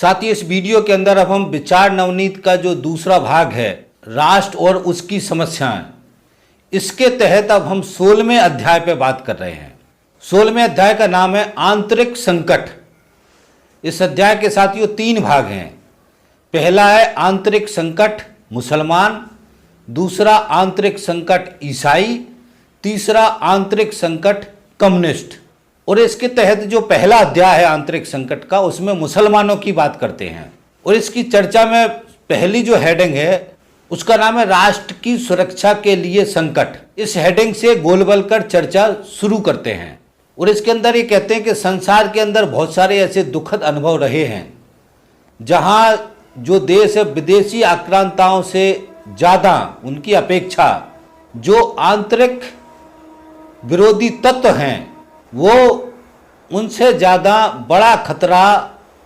साथ ही इस वीडियो के अंदर अब हम विचार नवनीत का जो दूसरा भाग है, राष्ट्र और उसकी समस्याएं, इसके तहत अब हम 16वें अध्याय पे बात कर रहे हैं। 16वें अध्याय का नाम है आंतरिक संकट। इस अध्याय के साथियों 3 भाग हैं। पहला है आंतरिक संकट मुसलमान, दूसरा आंतरिक संकट ईसाई, तीसरा आंतरिक संकट कम्युनिस्ट। और इसके तहत जो पहला अध्याय है आंतरिक संकट का, उसमें मुसलमानों की बात करते हैं। और इसकी चर्चा में पहली जो हेडिंग है उसका नाम है राष्ट्र की सुरक्षा के लिए संकट। इस हेडिंग से गोल कर चर्चा शुरू करते हैं। और इसके अंदर ये कहते हैं कि संसार के अंदर बहुत सारे ऐसे दुखद अनुभव रहे हैं जहां जो देश है विदेशी आक्रांताओं से ज़्यादा उनकी अपेक्षा जो आंतरिक विरोधी तत्व हैं वो उनसे ज़्यादा बड़ा खतरा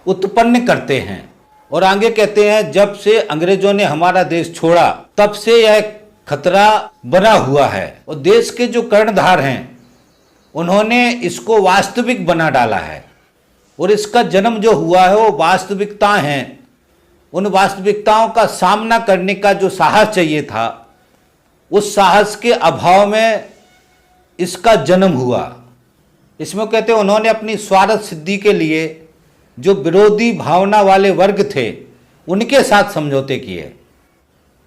उत्पन्न करते हैं। और आगे कहते हैं जब से अंग्रेजों ने हमारा देश छोड़ा तब से यह खतरा बना हुआ है और देश के जो कर्णधार हैं उन्होंने इसको वास्तविक बना डाला है। और इसका जन्म जो हुआ है वो वास्तविकता हैं। उन वास्तविकताओं का सामना करने का जो साहस चाहिए था, उस साहस के अभाव में इसका जन्म हुआ। इसमें कहते हैं उन्होंने अपनी स्वार्थ सिद्धि के लिए जो विरोधी भावना वाले वर्ग थे उनके साथ समझौते किए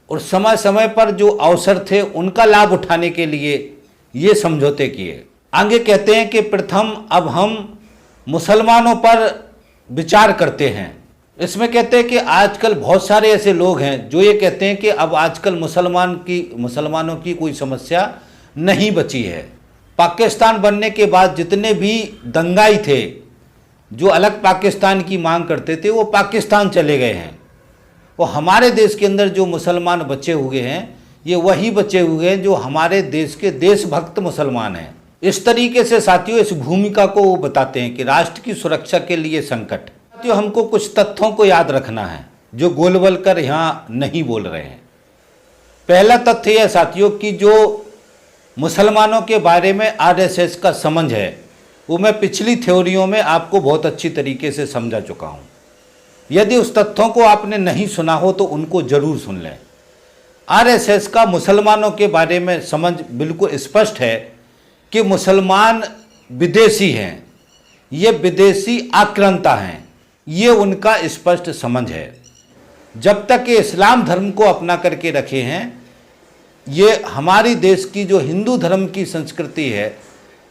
और समय समय पर जो अवसर थे उनका लाभ उठाने के लिए ये समझौते किए। आगे कहते हैं कि प्रथम अब हम मुसलमानों पर विचार करते हैं। इसमें कहते हैं कि आजकल बहुत सारे ऐसे लोग हैं जो ये कहते हैं कि अब आजकल मुसलमानों की कोई समस्या नहीं बची है। पाकिस्तान बनने के बाद जितने भी दंगाई थे जो अलग पाकिस्तान की मांग करते थे वो पाकिस्तान चले गए हैं। और हमारे देश के अंदर जो मुसलमान बचे हुए हैं ये वही बचे हुए हैं जो हमारे देश के देशभक्त मुसलमान हैं। इस तरीके से साथियों इस भूमिका को वो बताते हैं कि राष्ट्र की सुरक्षा के लिए संकट। साथियों हमको कुछ तथ्यों को याद रखना है जो गोलबल कर यहाँ नहीं बोल रहे हैं। पहला तथ्य यह साथियों कि जो मुसलमानों के बारे में आरएसएस का समझ है वो मैं पिछली थ्योरियों में आपको बहुत अच्छी तरीके से समझा चुका हूँ। यदि उस तथ्यों को आपने नहीं सुना हो तो उनको जरूर सुन लें। आरएसएस का मुसलमानों के बारे में समझ बिल्कुल स्पष्ट है कि मुसलमान विदेशी हैं, ये विदेशी आक्रांता हैं, ये उनका स्पष्ट समझ है। जब तक ये इस्लाम धर्म को अपना करके रखे हैं, ये हमारी देश की जो हिंदू धर्म की संस्कृति है,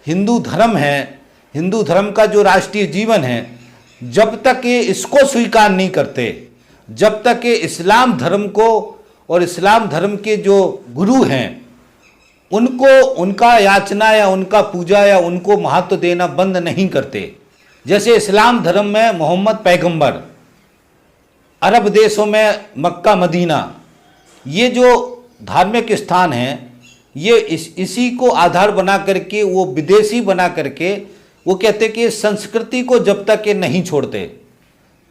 हिंदू धर्म है, हिंदू धर्म का जो राष्ट्रीय जीवन है, जब तक ये इसको स्वीकार नहीं करते, जब तक ये इस्लाम धर्म को और इस्लाम धर्म के जो गुरु हैं उनको उनका याचना या उनका पूजा या उनको महत्व देना बंद नहीं करते। जैसे इस्लाम धर्म में मोहम्मद पैगंबर, अरब देशों में मक्का मदीना, ये जो धार्मिक स्थान हैं ये इसी को आधार बना करके वो विदेशी बना करके वो कहते कि संस्कृति को जब तक ये नहीं छोड़ते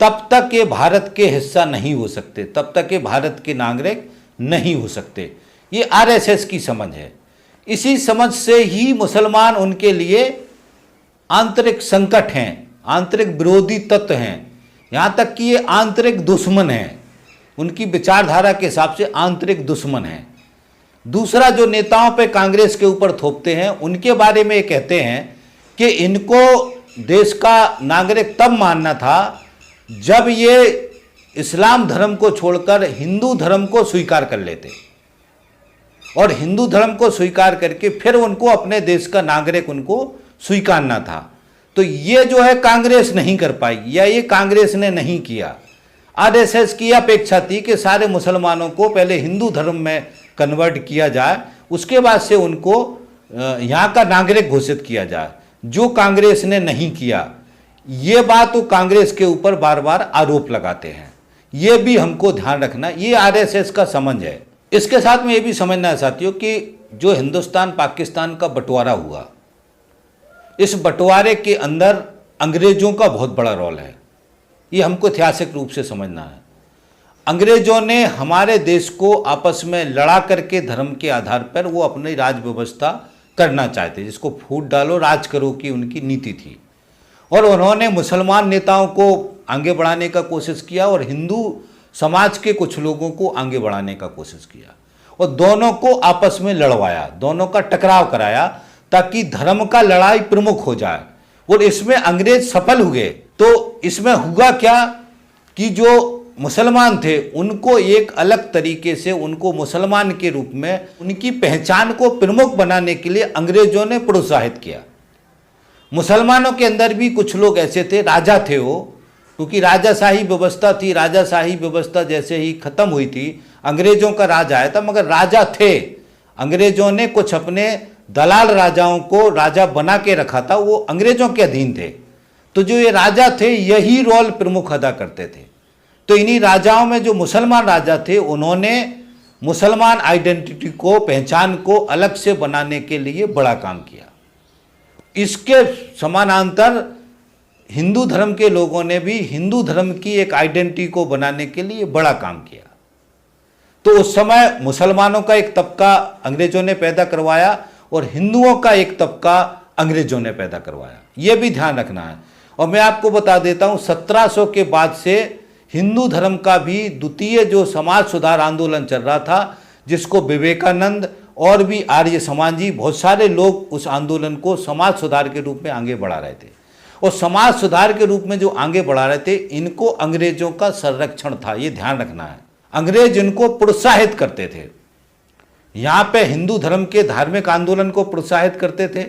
तब तक ये भारत के हिस्सा नहीं हो सकते, तब तक ये भारत के नागरिक नहीं हो सकते। ये आरएसएस की समझ है। इसी समझ से ही मुसलमान उनके लिए आंतरिक संकट हैं, आंतरिक विरोधी तत्व हैं, यहाँ तक कि ये आंतरिक दुश्मन हैं। उनकी विचारधारा के हिसाब से आंतरिक दुश्मन है। दूसरा जो नेताओं पे कांग्रेस के ऊपर थोपते हैं उनके बारे में ये कहते हैं कि इनको देश का नागरिक तब मानना था जब ये इस्लाम धर्म को छोड़कर हिंदू धर्म को स्वीकार कर लेते और हिंदू धर्म को स्वीकार करके फिर उनको अपने देश का नागरिक उनको स्वीकारना था। तो ये जो है कांग्रेस नहीं कर पाई या ये कांग्रेस ने नहीं किया। आरएसएस की अपेक्षा थी कि सारे मुसलमानों को पहले हिंदू धर्म में कन्वर्ट किया जाए, उसके बाद से उनको यहाँ का नागरिक घोषित किया जाए, जो कांग्रेस ने नहीं किया। ये बात वो कांग्रेस के ऊपर बार बार आरोप लगाते हैं। ये भी हमको ध्यान रखना, ये आरएसएस का समझ है। इसके साथ में ये भी समझना है साथियों कि जो हिंदुस्तान पाकिस्तान का बंटवारा हुआ, इस बंटवारे के अंदर अंग्रेजों का बहुत बड़ा रोल है। ये हमको ऐतिहासिक रूप से समझना है। अंग्रेजों ने हमारे देश को आपस में लड़ा करके धर्म के आधार पर वो अपनी राज व्यवस्था करना चाहते, जिसको फूट डालो राज करो की उनकी नीति थी। और उन्होंने मुसलमान नेताओं को आगे बढ़ाने का कोशिश किया और हिंदू समाज के कुछ लोगों को आगे बढ़ाने का कोशिश किया और दोनों को आपस में लड़वाया, दोनों का टकराव कराया ताकि धर्म का लड़ाई प्रमुख हो जाए। और इसमें अंग्रेज सफल हुए। तो इसमें हुआ क्या कि जो मुसलमान थे उनको एक अलग तरीके से, उनको मुसलमान के रूप में उनकी पहचान को प्रमुख बनाने के लिए अंग्रेजों ने प्रोत्साहित किया। मुसलमानों के अंदर भी कुछ लोग ऐसे थे, राजा थे वो, क्योंकि राजाशाही व्यवस्था थी। राजाशाही व्यवस्था जैसे ही खत्म हुई थी, अंग्रेजों का राज आया था, मगर राजा थे। अंग्रेजों ने कुछ अपने दलाल राजाओं को राजा बना के रखा था, वो अंग्रेजों के अधीन थे। तो जो ये राजा थे यही रोल प्रमुख अदा करते थे। तो इन्हीं राजाओं में जो मुसलमान राजा थे उन्होंने मुसलमान आइडेंटिटी को, पहचान को अलग से बनाने के लिए बड़ा काम किया। इसके समानांतर हिंदू धर्म के लोगों ने भी हिंदू धर्म की एक आइडेंटिटी को बनाने के लिए बड़ा काम किया। तो उस समय मुसलमानों का एक तबका अंग्रेजों ने पैदा करवाया और हिंदुओं का एक तबका अंग्रेजों ने पैदा करवाया। यह भी ध्यान रखना है। और मैं आपको बता देता हूं 1700 के बाद से हिंदू धर्म का भी द्वितीय जो समाज सुधार आंदोलन चल रहा था, जिसको विवेकानंद और भी आर्य समाजी, बहुत सारे लोग उस आंदोलन को समाज सुधार के रूप में आगे बढ़ा रहे थे। और समाज सुधार के रूप में जो आगे बढ़ा रहे थे, इनको अंग्रेजों का संरक्षण था, ये ध्यान रखना है। अंग्रेज इनको प्रोत्साहित करते थे। यहाँ पे हिंदू धर्म के धार्मिक आंदोलन को प्रोत्साहित करते थे,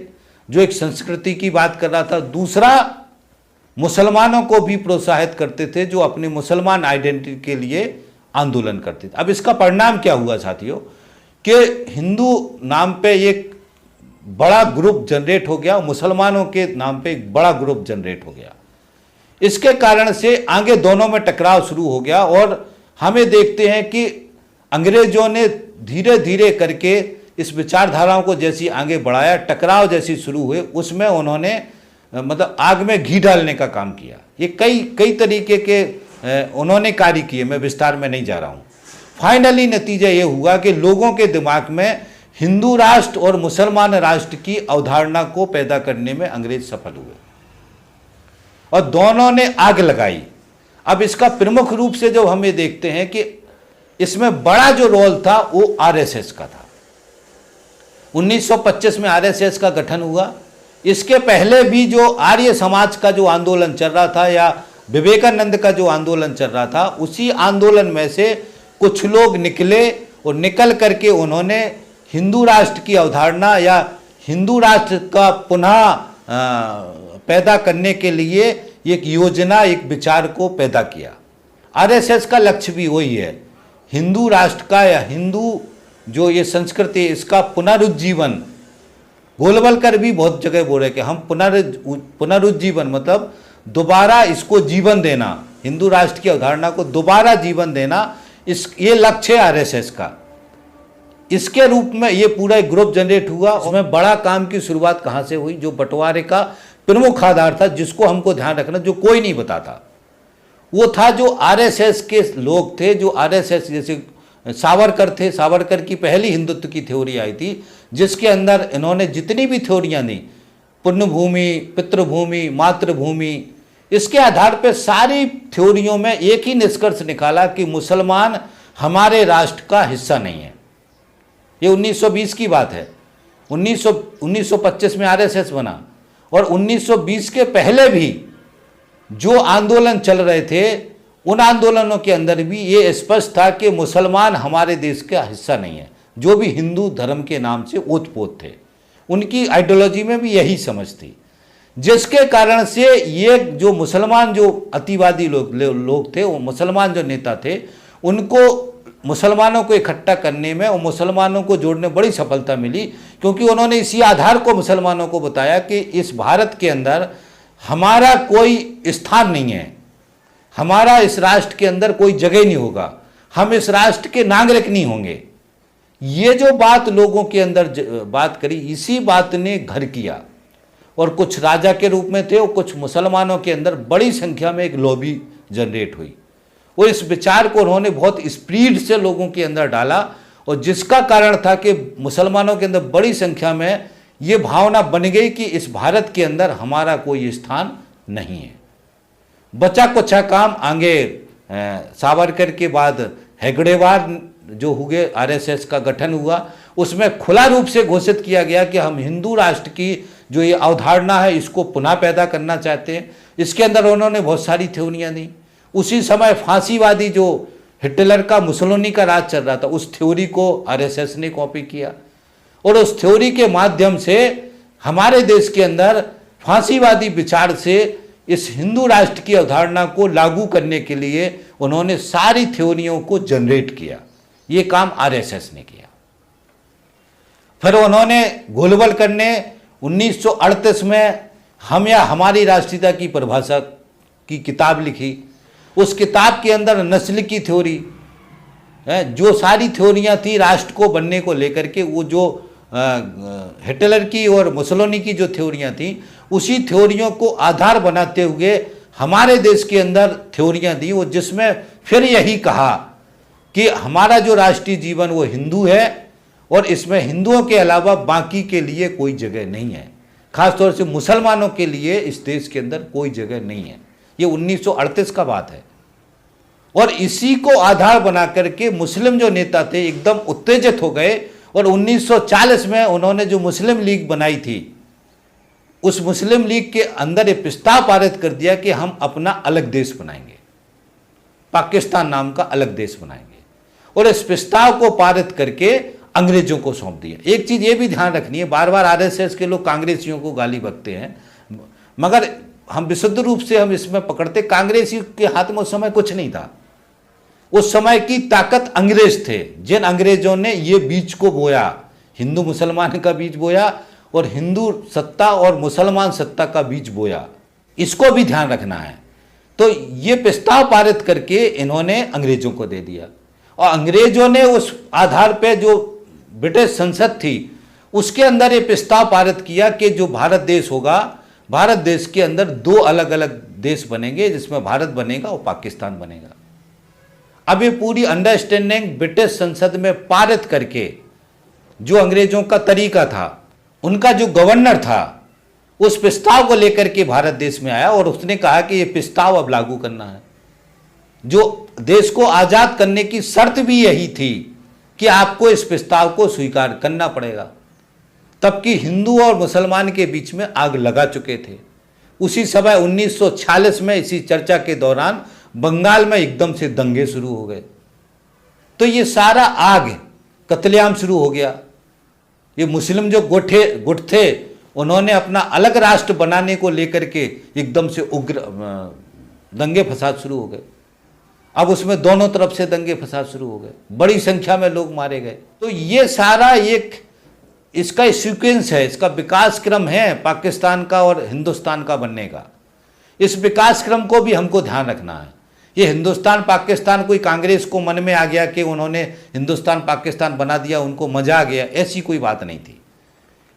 जो एक संस्कृति की बात कर रहा था। दूसरा, मुसलमानों को भी प्रोत्साहित करते थे, जो अपनी मुसलमान आइडेंटिटी के लिए आंदोलन करते थे। अब इसका परिणाम क्या हुआ साथियों, कि हिंदू नाम पे एक बड़ा ग्रुप जनरेट हो गया, मुसलमानों के नाम पे एक बड़ा ग्रुप जनरेट हो गया। इसके कारण से आगे दोनों में टकराव शुरू हो गया। और हमें देखते हैं कि अंग्रेजों ने धीरे धीरे करके इस विचारधाराओं को जैसी आगे बढ़ाया, टकराव जैसी शुरू हुए, उसमें उन्होंने मतलब आग में घी डालने का काम किया। ये कई तरीके के उन्होंने कार्य किए, मैं विस्तार में नहीं जा रहा हूँ। फाइनली नतीजा ये हुआ कि लोगों के दिमाग में हिंदू राष्ट्र और मुसलमान राष्ट्र की अवधारणा को पैदा करने में अंग्रेज सफल हुए और दोनों ने आग लगाई। अब इसका प्रमुख रूप से जो हमें देखते हैं कि इसमें बड़ा जो रोल था वो आरएसएस का था। 1925 में आरएसएस का गठन हुआ। इसके पहले भी जो आर्य समाज का जो आंदोलन चल रहा था या विवेकानंद का जो आंदोलन चल रहा था, उसी आंदोलन में से कुछ लोग निकले और निकल करके उन्होंने हिंदू राष्ट्र की अवधारणा या हिंदू राष्ट्र का पुनः पैदा करने के लिए एक योजना, एक विचार को पैदा किया। आरएसएस का लक्ष्य भी वही है, हिंदू राष्ट्र का या हिंदू जो ये संस्कृति, इसका पुनरुज्जीवन। गोलवलकर भी बहुत जगह बोल रहे कि हम पुनरुज्जीवन मतलब दोबारा इसको जीवन देना, हिंदू राष्ट्र की अवधारणा को दोबारा जीवन देना, ये लक्ष्य है आरएसएस का। इसके रूप में ये पूरा एक ग्रुप जनरेट हुआ। उसमें बड़ा काम की शुरुआत कहाँ से हुई, जो बंटवारे का प्रमुख आधार था, जिसको हमको ध्यान रखना, जो कोई नहीं बताता, वो था जो आरएसएस के लोग थे। जो आरएसएस, जैसे सावरकर थे, सावरकर की पहली हिंदुत्व की थ्योरी आई थी, जिसके अंदर इन्होंने जितनी भी थ्योरियां दी, पुण्यभूमि, पितृभूमि, मातृभूमि, इसके आधार पर सारी थ्योरियों में एक ही निष्कर्ष निकाला कि मुसलमान हमारे राष्ट्र का हिस्सा नहीं है। ये 1920 की बात है। 1925 में आरएसएस बना और 1920 के पहले भी जो आंदोलन चल रहे थे, उन आंदोलनों के अंदर भी ये स्पष्ट था कि मुसलमान हमारे देश का हिस्सा नहीं है। जो भी हिंदू धर्म के नाम से ओतपोत थे, उनकी आइडियोलॉजी में भी यही समझ थी, जिसके कारण से ये जो मुसलमान जो अतिवादी लोग थे, वो मुसलमान जो नेता थे, उनको मुसलमानों को इकट्ठा करने में और मुसलमानों को जोड़ने बड़ी सफलता मिली, क्योंकि उन्होंने इसी आधार को मुसलमानों को बताया कि इस भारत के अंदर हमारा कोई स्थान नहीं है, हमारा इस राष्ट्र के अंदर कोई जगह नहीं होगा, हम इस राष्ट्र के नागरिक नहीं होंगे। ये जो बात लोगों के अंदर बात करी, इसी बात ने घर किया और कुछ राजा के रूप में थे और कुछ मुसलमानों के अंदर बड़ी संख्या में एक लॉबी जनरेट हुई और इस विचार को उन्होंने बहुत स्पीड से लोगों के अंदर डाला, और जिसका कारण था कि मुसलमानों के अंदर बड़ी संख्या में ये भावना बन गई कि इस भारत के अंदर हमारा कोई स्थान नहीं है। बचा कुचा काम आगे सावरकर के बाद हेगड़ेवार जो हुए आरएसएस का गठन हुआ, उसमें खुला रूप से घोषित किया गया कि हम हिंदू राष्ट्र की जो ये अवधारणा है इसको पुनः पैदा करना चाहते हैं। इसके अंदर उन्होंने बहुत सारी थ्योरियाँ दी। उसी समय फांसीवादी जो हिटलर का मुसोलिनी का राज चल रहा था, उस थ्योरी को आरएसएस ने कॉपी किया और उस थ्योरी के माध्यम से हमारे देश के अंदर फांसीवादी विचार से इस हिंदू राष्ट्र की अवधारणा को लागू करने के लिए उन्होंने सारी थ्योरियों को जनरेट किया। ये काम आरएसएस ने किया। फिर उन्होंने गोलवलकर ने 1938 में हम या हमारी राष्ट्रीयता की परिभाषा की किताब लिखी। उस किताब के अंदर नस्ल की थ्योरी है, जो सारी थ्योरियां थी राष्ट्र को बनने को लेकर के, वो जो हिटलर की और मुसोलिनी की जो थ्योरियां थी, उसी थ्योरियों को आधार बनाते हुए हमारे देश के अंदर थ्योरियां दी, वो जिसमें फिर यही कहा कि हमारा जो राष्ट्रीय जीवन वो हिंदू है और इसमें हिंदुओं के अलावा बाकी के लिए कोई जगह नहीं है, खासतौर से मुसलमानों के लिए इस देश के अंदर कोई जगह नहीं है। ये 1938 का बात है। और इसी को आधार बना करके मुस्लिम जो नेता थे एकदम उत्तेजित हो गए और 1940 में उन्होंने जो मुस्लिम लीग बनाई थी, उस मुस्लिम लीग के अंदर ये प्रस्ताव पारित कर दिया कि हम अपना अलग देश बनाएंगे, पाकिस्तान नाम का अलग देश बनाएंगे। और इस प्रस्ताव को पारित करके अंग्रेजों को सौंप दिया। एक चीज ये भी ध्यान रखनी है, बार बार आरएसएस के लोग कांग्रेसियों को गाली बकते हैं, मगर हम विशुद्ध रूप से हम इसमें पकड़ते, कांग्रेसियों के हाथ में उस समय कुछ नहीं था। उस समय की ताकत अंग्रेज थे, जिन अंग्रेजों ने ये बीज को बोया, हिंदू मुसलमान का बीज बोया और हिंदू सत्ता और मुसलमान सत्ता का बीज बोया। इसको भी ध्यान रखना है। तो ये प्रस्ताव पारित करके इन्होंने अंग्रेजों को दे दिया और अंग्रेजों ने उस आधार पे जो ब्रिटिश संसद थी उसके अंदर ये प्रस्ताव पारित किया कि जो भारत देश होगा, भारत देश के अंदर दो अलग अलग देश बनेंगे, जिसमें भारत बनेगा और पाकिस्तान बनेगा। अब ये पूरी अंडरस्टैंडिंग ब्रिटिश संसद में पारित करके जो अंग्रेजों का तरीका था, उनका जो गवर्नर था, उस प्रस्ताव को लेकर के भारत देश में आया और उसने कहा कि ये प्रस्ताव अब लागू करना है। जो देश को आजाद करने की शर्त भी यही थी कि आपको इस प्रस्ताव को स्वीकार करना पड़ेगा। तब कि हिंदू और मुसलमान के बीच में आग लगा चुके थे। उसी समय 1946 में इसी चर्चा के दौरान बंगाल में एकदम से दंगे शुरू हो गए। तो ये सारा आग कत्लेआम शुरू हो गया। ये मुस्लिम जो गुट थे, उन्होंने अपना अलग राष्ट्र बनाने को लेकर के एकदम से उग्र दंगे फसाद शुरू हो गए। अब उसमें दोनों तरफ से दंगे फसाद शुरू हो गए, बड़ी संख्या में लोग मारे गए। तो ये सारा एक इसका सीक्वेंस है, इसका विकास क्रम है पाकिस्तान का और हिंदुस्तान का बनने का। इस विकास क्रम को भी हमको ध्यान रखना है। ये हिंदुस्तान पाकिस्तान कोई कांग्रेस को मन में आ गया कि उन्होंने हिंदुस्तान पाकिस्तान बना दिया, उनको मजा आ गया, ऐसी कोई बात नहीं थी।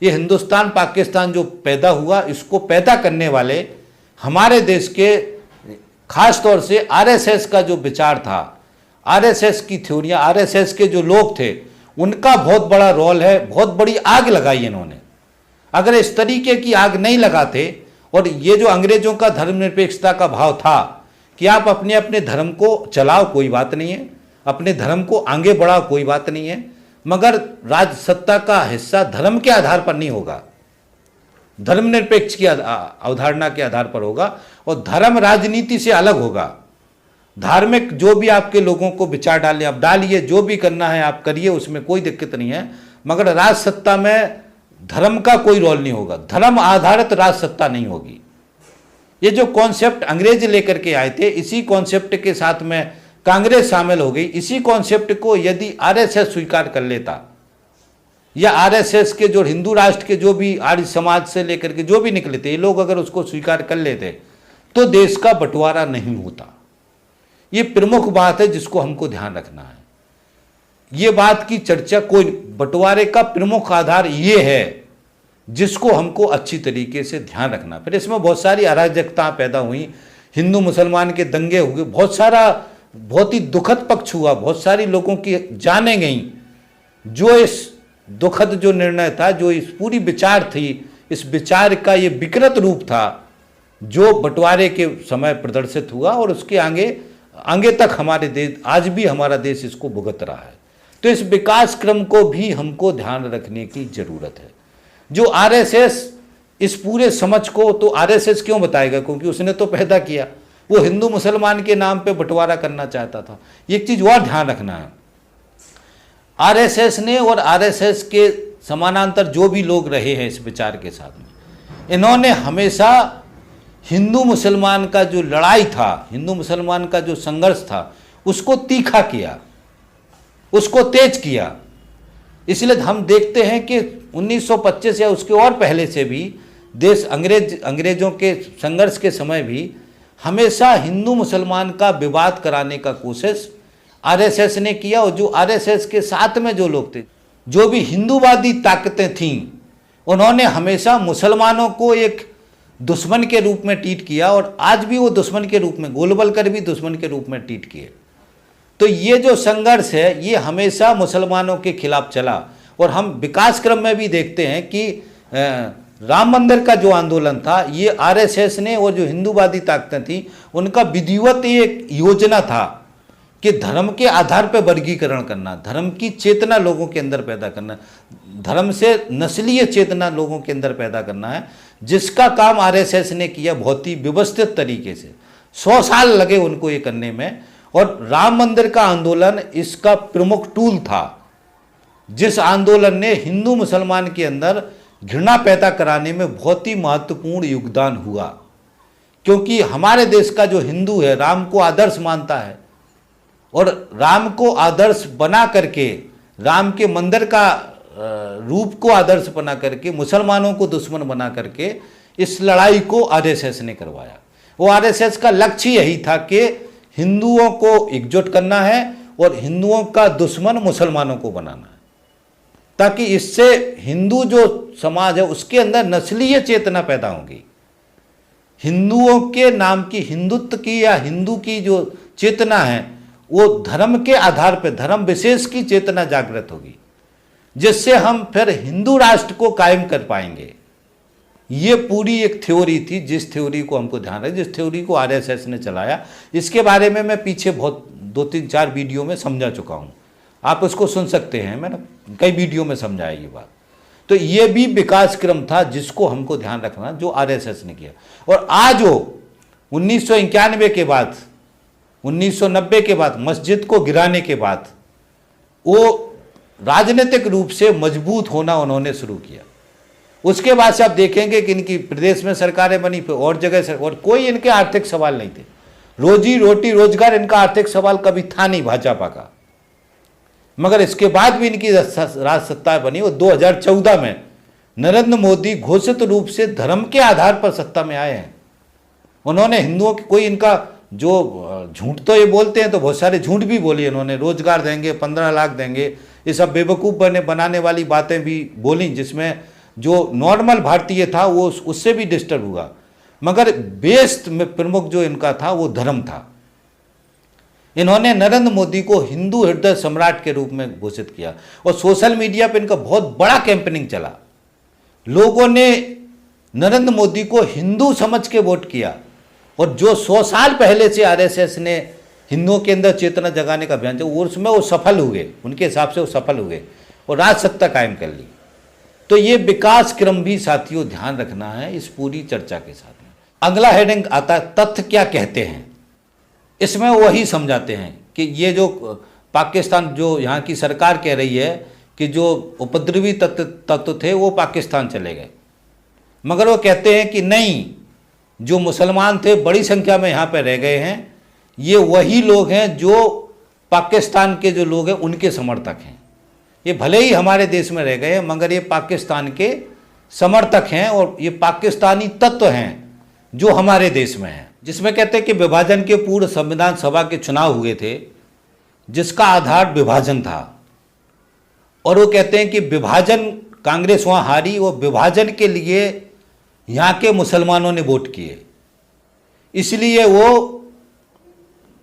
ये हिंदुस्तान पाकिस्तान जो पैदा हुआ, इसको पैदा करने वाले हमारे देश के खास तौर से आरएसएस का जो विचार था, आरएसएस की थ्योरियां, आरएसएस के जो लोग थे, उनका बहुत बड़ा रोल है। बहुत बड़ी आग लगाई इन्होंने। अगर इस तरीके की आग नहीं लगाते और ये जो अंग्रेजों का धर्मनिरपेक्षता का भाव था कि आप अपने अपने धर्म को चलाओ, कोई बात नहीं है, अपने धर्म को आगे बढ़ाओ, कोई बात नहीं है, मगर राज सत्ता का हिस्सा धर्म के आधार पर नहीं होगा, धर्मनिरपेक्ष की अवधारणा के आधार पर होगा और धर्म राजनीति से अलग होगा। धार्मिक जो भी आपके लोगों को विचार डालने आप डालिए, जो भी करना है आप करिए, उसमें कोई दिक्कत नहीं है, मगर राज सत्ता में धर्म का कोई रोल नहीं होगा, धर्म आधारित राज सत्ता नहीं होगी। ये जो कॉन्सेप्ट अंग्रेज लेकर के आए थे, इसी कॉन्सेप्ट के साथ में कांग्रेस शामिल हो गई। इसी कॉन्सेप्ट को यदि आरएसएस स्वीकार कर लेता या आरएसएस के जो हिंदू राष्ट्र के जो भी आर्य समाज से लेकर के जो भी निकले थे, ये लोग अगर उसको स्वीकार कर लेते तो देश का बंटवारा नहीं होता। ये प्रमुख बात है जिसको हमको ध्यान रखना है। ये बात की चर्चा, कोई बंटवारे का प्रमुख आधार ये है जिसको हमको अच्छी तरीके से ध्यान रखना। फिर इसमें बहुत सारी अराजकता पैदा हुई, हिंदू मुसलमान के दंगे हुए, बहुत ही दुखद पक्ष हुआ, बहुत सारी लोगों की जानें गई। जो इस दुखद जो निर्णय था, जो इस पूरी विचार थी, इस विचार का ये विकृत रूप था, जो बंटवारे के समय प्रदर्शित हुआ और उसके आगे आगे तक हमारे देश, आज भी हमारा देश इसको भुगत रहा है। तो इस विकास क्रम को भी हमको ध्यान रखने की जरूरत है। जो आरएसएस इस पूरे समझ को, तो आरएसएस क्यों बताएगा, क्योंकि उसने तो पैदा किया, वो हिंदू मुसलमान के नाम पे बंटवारा करना चाहता था। एक चीज और ध्यान रखना है, आरएसएस ने और आरएसएस के समानांतर जो भी लोग रहे हैं इस विचार के साथ में, इन्होंने हमेशा हिंदू मुसलमान का जो लड़ाई था, हिंदू मुसलमान का जो संघर्ष था, उसको तीखा किया, उसको तेज किया। इसलिए हम देखते हैं कि 1925 या उसके और पहले से भी देश अंग्रेजों के संघर्ष के समय भी हमेशा हिंदू मुसलमान का विवाद कराने का कोशिश आरएसएस ने किया। और जो आरएसएस के साथ में जो लोग थे, जो भी हिंदूवादी ताकतें थीं, उन्होंने हमेशा मुसलमानों को एक दुश्मन के रूप में ट्रीट किया और आज भी वो दुश्मन के रूप में, गोलबलकर भी दुश्मन के रूप में ट्रीट किए। तो ये जो संघर्ष है ये हमेशा मुसलमानों के खिलाफ चला। और हम विकास क्रम में भी देखते हैं कि राम मंदिर का जो आंदोलन था, ये आरएसएस ने और जो हिंदूवादी ताकतें थी उनका विधिवत एक योजना था कि धर्म के आधार पर वर्गीकरण करना, धर्म की चेतना लोगों के अंदर पैदा करना, धर्म से नस्लीय चेतना लोगों के अंदर पैदा करना है, जिसका काम आरएसएस ने किया बहुत ही व्यवस्थित तरीके से। 100 साल लगे उनको ये करने में। और राम मंदिर का आंदोलन इसका प्रमुख टूल था, जिस आंदोलन ने हिंदू मुसलमान के अंदर घृणा पैदा कराने में बहुत ही महत्वपूर्ण योगदान हुआ। क्योंकि हमारे देश का जो हिंदू है राम को आदर्श मानता है, और राम को आदर्श बना करके, राम के मंदिर का रूप को आदर्श बना करके मुसलमानों को दुश्मन बना करके इस लड़ाई को आरएसएस ने करवाया। वो आरएसएस का लक्ष्य यही था कि हिंदुओं को एकजुट करना है और हिंदुओं का दुश्मन मुसलमानों को बनाना है, ताकि इससे हिंदू जो समाज है उसके अंदर नस्लीय चेतना पैदा होगी। हिंदुओं के नाम की, हिंदुत्व की या हिंदू की जो चेतना है वो धर्म के आधार पर, धर्म विशेष की चेतना जागृत होगी, जिससे हम फिर हिंदू राष्ट्र को कायम कर पाएंगे। ये पूरी एक थ्योरी थी, जिस थ्योरी को हमको ध्यान है, जिस थ्योरी को आरएसएस ने चलाया। इसके बारे में मैं पीछे बहुत 2-3-4 वीडियो में समझा चुका हूँ, आप उसको सुन सकते हैं, मैंने कई वीडियो में समझाया ये बात। तो ये भी विकास क्रम था जिसको हमको ध्यान रखना, जो आरएसएस ने किया। और आज वो 1991 के बाद, 1990 के बाद, मस्जिद को गिराने के बाद वो राजनीतिक रूप से मजबूत होना उन्होंने शुरू किया। उसके बाद से आप देखेंगे कि इनकी प्रदेश में सरकारें बनी, फिर और जगह से, और कोई इनके आर्थिक सवाल नहीं थे। रोजी रोटी रोजगार इनका आर्थिक सवाल कभी था नहीं भाजपा का। मगर इसके बाद भी इनकी राज सत्ता बनी। और 2014 में नरेंद्र मोदी घोषित रूप से धर्म के आधार पर सत्ता में आए हैं। उन्होंने हिंदुओं की, कोई इनका जो झूठ तो ये बोलते हैं, तो बहुत सारे झूठ भी बोली इन्होंने, रोजगार देंगे, 15 लाख देंगे, ये सब बेवकूफ़ बनाने वाली बातें भी बोली, जिसमें जो नॉर्मल भारतीय था वो उससे भी डिस्टर्ब हुआ। मगर बेस में प्रमुख जो इनका था वो धर्म था। इन्होंने नरेंद्र मोदी को हिंदू हृदय सम्राट के रूप में घोषित किया और सोशल मीडिया पर इनका बहुत बड़ा कैंपेनिंग चला। लोगों ने नरेंद्र मोदी को हिंदू समझ के वोट किया। और जो 100 साल पहले से आरएसएस ने हिंदुओं के अंदर चेतना जगाने का अभियान चला, उसमें वो सफल हुए, उनके हिसाब से वो सफल हुए और राज सत्ता कायम कर ली। तो ये विकास क्रम भी साथियों ध्यान रखना है इस पूरी चर्चा के साथ में। अगला हेडिंग आता है तथ्य क्या कहते हैं। इसमें वही समझाते हैं कि ये जो पाकिस्तान, जो यहाँ की सरकार कह रही है कि जो उपद्रवी तत्व थे वो पाकिस्तान चले गए, मगर वो कहते हैं कि नहीं, जो मुसलमान थे बड़ी संख्या में यहाँ पर रह गए हैं, ये वही लोग हैं जो पाकिस्तान के जो लोग हैं उनके समर्थक हैं। ये भले ही हमारे देश में रह गए हैं मगर ये पाकिस्तान के समर्थक हैं और ये पाकिस्तानी तत्व हैं जो हमारे देश में हैं। जिसमें कहते हैं कि विभाजन के पूर्व संविधान सभा के चुनाव हुए थे जिसका आधार विभाजन था, और वो कहते हैं कि विभाजन, कांग्रेस वहाँ हारी और विभाजन के लिए यहाँ के मुसलमानों ने वोट किए। इसलिए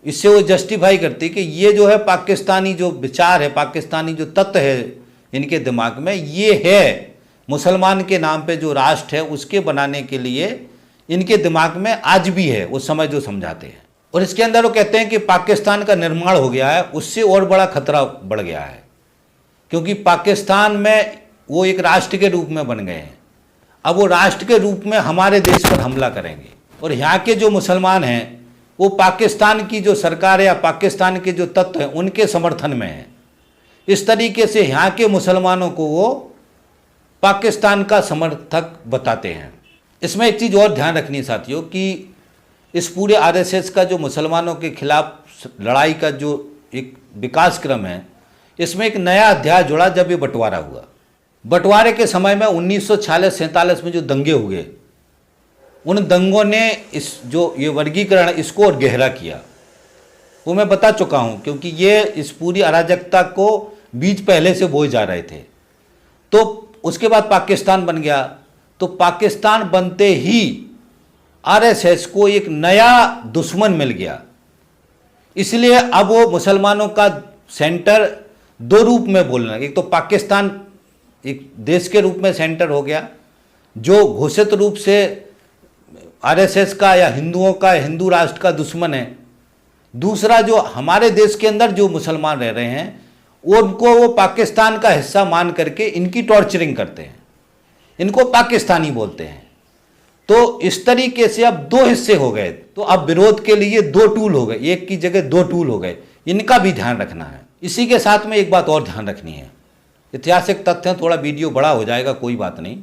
इससे वो जस्टिफाई करती कि ये जो है पाकिस्तानी जो विचार है, पाकिस्तानी जो तत्व है इनके दिमाग में, ये है मुसलमान के नाम पे जो राष्ट्र है उसके बनाने के लिए इनके दिमाग में आज भी है, उस समय जो समझाते हैं। और इसके अंदर वो कहते हैं कि पाकिस्तान का निर्माण हो गया है, उससे और बड़ा खतरा बढ़ गया है, क्योंकि पाकिस्तान में वो एक राष्ट्र के रूप में बन गए हैं। अब वो राष्ट्र के रूप में हमारे देश पर हमला करेंगे, और यहाँ के जो मुसलमान हैं वो पाकिस्तान की जो सरकार है या पाकिस्तान के जो तत्व हैं उनके समर्थन में हैं। इस तरीके से यहाँ के मुसलमानों को वो पाकिस्तान का समर्थक बताते हैं। इसमें एक चीज़ और ध्यान रखनी है साथियों कि इस पूरे आरएसएस का जो मुसलमानों के खिलाफ लड़ाई का जो एक विकास क्रम है, इसमें एक नया अध्याय जुड़ा जब ये बंटवारा हुआ। बंटवारे के समय में 1946-47 में जो दंगे हुए, उन दंगों ने इस जो ये वर्गीकरण इसको और गहरा किया। वो मैं बता चुका हूँ, क्योंकि ये इस पूरी अराजकता को बीज पहले से बोए जा रहे थे। तो उसके बाद पाकिस्तान बन गया, तो पाकिस्तान बनते ही आरएसएस को एक नया दुश्मन मिल गया। इसलिए अब वो मुसलमानों का सेंटर दो रूप में बोलना, एक तो पाकिस्तान एक देश के रूप में सेंटर हो गया जो घोषित रूप से आरएसएस का या हिंदुओं का, हिंदू राष्ट्र का दुश्मन है। दूसरा जो हमारे देश के अंदर जो मुसलमान रह रहे हैं उनको वो पाकिस्तान का हिस्सा मान करके इनकी टॉर्चरिंग करते हैं, इनको पाकिस्तानी बोलते हैं। तो इस तरीके से अब दो हिस्से हो गए, तो अब विरोध के लिए दो टूल हो गए, एक की जगह दो टूल हो गए। इनका भी ध्यान रखना है। इसी के साथ में एक बात और ध्यान रखनी है, ऐतिहासिक तथ्य, थोड़ा वीडियो बड़ा हो जाएगा, कोई बात नहीं।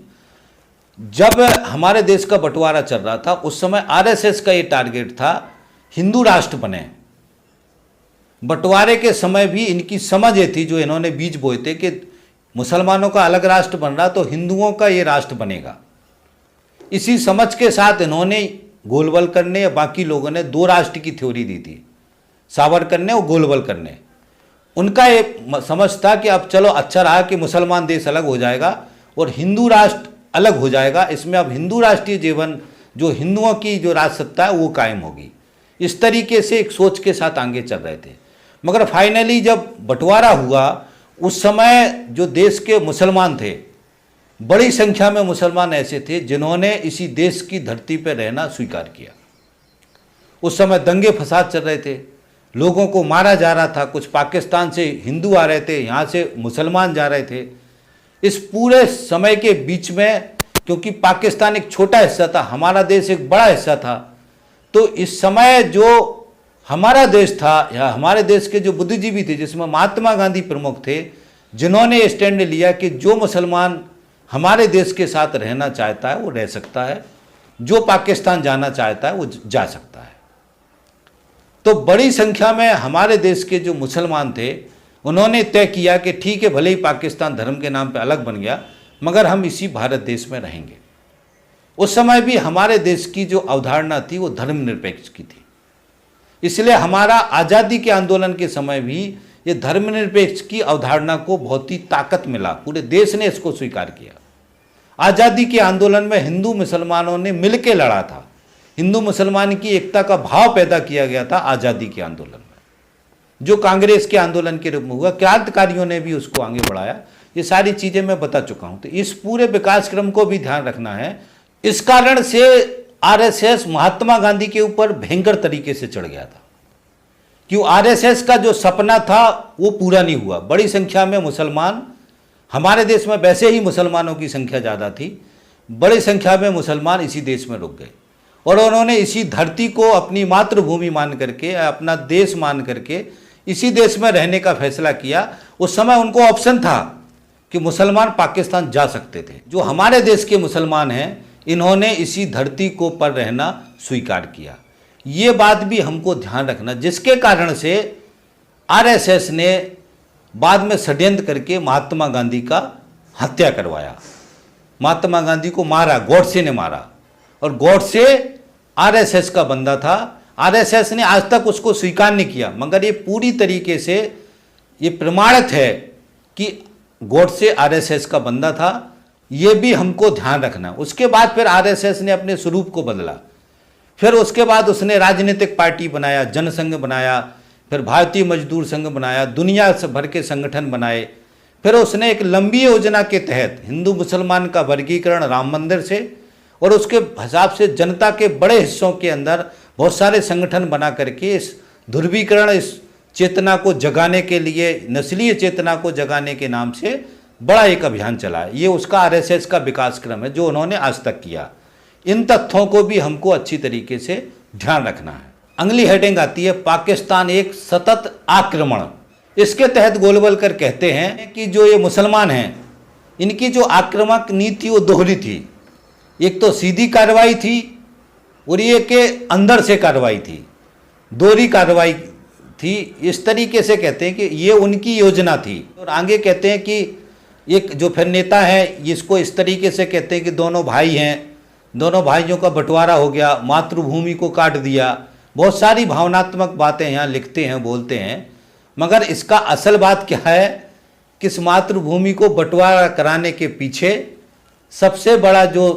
जब हमारे देश का बंटवारा चल रहा था उस समय आरएसएस का ये टारगेट था हिंदू राष्ट्र बने। बंटवारे के समय भी इनकी समझ ये थी, जो इन्होंने बीज बोए थे, कि मुसलमानों का अलग राष्ट्र बन रहा तो हिंदुओं का ये राष्ट्र बनेगा। इसी समझ के साथ इन्होंने गोलवलकर ने या बाकी लोगों ने दो राष्ट्र की थ्योरी दी थी, सावरकर ने और गोलवलकर ने। उनका ये समझ था कि अब चलो अच्छा रहा कि मुसलमान देश अलग हो जाएगा और हिंदू राष्ट्र अलग हो जाएगा, इसमें अब हिंदू राष्ट्रीय जीवन, जो हिंदुओं की जो राजसत्ता है वो कायम होगी। इस तरीके से एक सोच के साथ आगे चल रहे थे। मगर फाइनली जब बंटवारा हुआ उस समय जो देश के मुसलमान थे, बड़ी संख्या में मुसलमान ऐसे थे जिन्होंने इसी देश की धरती पर रहना स्वीकार किया। उस समय दंगे फसाद चल रहे थे, लोगों को मारा जा रहा था, कुछ पाकिस्तान से हिंदू आ रहे थे, यहाँ से मुसलमान जा रहे थे। इस पूरे समय के बीच में, क्योंकि पाकिस्तान एक छोटा हिस्सा था, हमारा देश एक बड़ा हिस्सा था, तो इस समय जो हमारा देश था या हमारे देश के जो बुद्धिजीवी थे, जिसमें महात्मा गांधी प्रमुख थे, जिन्होंने स्टैंड लिया कि जो मुसलमान हमारे देश के साथ रहना चाहता है वो रह सकता है, जो पाकिस्तान जाना चाहता है वो जा सकता है। तो बड़ी संख्या में हमारे देश के जो मुसलमान थे उन्होंने तय किया कि ठीक है, भले ही पाकिस्तान धर्म के नाम पे अलग बन गया मगर हम इसी भारत देश में रहेंगे। उस समय भी हमारे देश की जो अवधारणा थी वो धर्मनिरपेक्ष की थी। इसलिए हमारा आज़ादी के आंदोलन के समय भी ये धर्मनिरपेक्ष की अवधारणा को बहुत ही ताकत मिला, पूरे देश ने इसको स्वीकार किया। आज़ादी के आंदोलन में हिंदू मुसलमानों ने मिलकर लड़ा था, हिंदू मुसलमान की एकता का भाव पैदा किया गया था आज़ादी के आंदोलन में, जो कांग्रेस के आंदोलन के रूप में हुआ। क्रांतिकारियों ने भी उसको आगे बढ़ाया। ये सारी चीज़ें मैं बता चुका हूँ। तो इस पूरे विकास क्रम को भी ध्यान रखना है। इस कारण से आरएसएस महात्मा गांधी के ऊपर भयंकर तरीके से चढ़ गया था, क्यों आरएसएस का जो सपना था वो पूरा नहीं हुआ। बड़ी संख्या में मुसलमान, हमारे देश में वैसे ही मुसलमानों की संख्या ज़्यादा थी, बड़ी संख्या में मुसलमान इसी देश में रुक गए और उन्होंने इसी धरती को अपनी मातृभूमि मान करके, अपना देश मान करके इसी देश में रहने का फैसला किया। उस समय उनको ऑप्शन था कि मुसलमान पाकिस्तान जा सकते थे। जो हमारे देश के मुसलमान हैं इन्होंने इसी धरती को पर रहना स्वीकार किया। ये बात भी हमको ध्यान रखना, जिसके कारण से आरएसएस ने बाद में षड्यंत्र करके महात्मा गांधी का हत्या करवाया, महात्मा गांधी को मारा, गॉडसे ने मारा। और गॉडसे आरएसएस का बंदा था। आरएसएस ने आज तक उसको स्वीकार नहीं किया, मगर ये पूरी तरीके से ये प्रमाणित है कि गॉडसे आरएसएस का बंदा था। ये भी हमको ध्यान रखना। उसके बाद फिर आरएसएस ने अपने स्वरूप को बदला, फिर उसके बाद उसने राजनीतिक पार्टी बनाया, जनसंघ बनाया, फिर भारतीय मजदूर संघ बनाया, दुनिया भर के संगठन बनाए। फिर उसने एक लंबी योजना के तहत हिंदू मुसलमान का वर्गीकरण राम मंदिर से और उसके हिसाब से जनता के बड़े हिस्सों के अंदर बहुत सारे संगठन बना करके इस ध्रुवीकरण, इस चेतना को जगाने के लिए, नस्लीय चेतना को जगाने के नाम से बड़ा एक अभियान चला है। ये उसका आरएसएस का विकास क्रम है जो उन्होंने आज तक किया। इन तथ्यों को भी हमको अच्छी तरीके से ध्यान रखना है। अगली हेडिंग आती है पाकिस्तान एक सतत आक्रमण। इसके तहत गोलवलकर कहते हैं कि जो ये मुसलमान हैं, इनकी जो आक्रामक नीति वो दोहरी थी। एक तो सीधी कार्रवाई थी और ये के अंदर से कार्रवाई थी, दोहरी कार्रवाई थी। इस तरीके से कहते हैं कि ये उनकी योजना थी। और आगे कहते हैं कि एक जो फिर नेता है इसको इस तरीके से कहते हैं कि दोनों भाई हैं, दोनों भाइयों का बंटवारा हो गया, मातृभूमि को काट दिया। बहुत सारी भावनात्मक बातें यहाँ लिखते हैं, बोलते हैं, मगर इसका असल बात क्या है कि इस मातृभूमि को बंटवारा कराने के पीछे सबसे बड़ा जो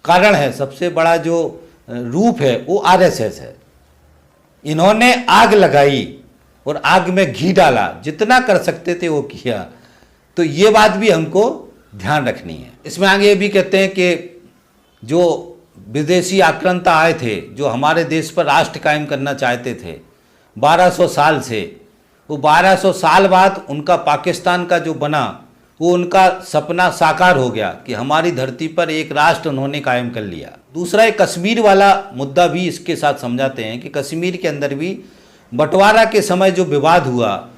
कारण है, सबसे बड़ा जो रूप है वो आरएसएस है। इन्होंने आग लगाई और आग में घी डाला, जितना कर सकते थे वो किया। तो ये बात भी हमको ध्यान रखनी है। इसमें आगे ये भी कहते हैं कि जो विदेशी आक्रांता आए थे, जो हमारे देश पर राष्ट्र कायम करना चाहते थे 1200 साल से, वो 1200 साल बाद उनका पाकिस्तान का जो बना वो उनका सपना साकार हो गया कि हमारी धरती पर एक राष्ट्र उन्होंने कायम कर लिया। दूसरा एक कश्मीर वाला मुद्दा भी इसके साथ समझाते हैं कि कश्मीर के अंदर भी बंटवारा के समय जो विवाद हुआ,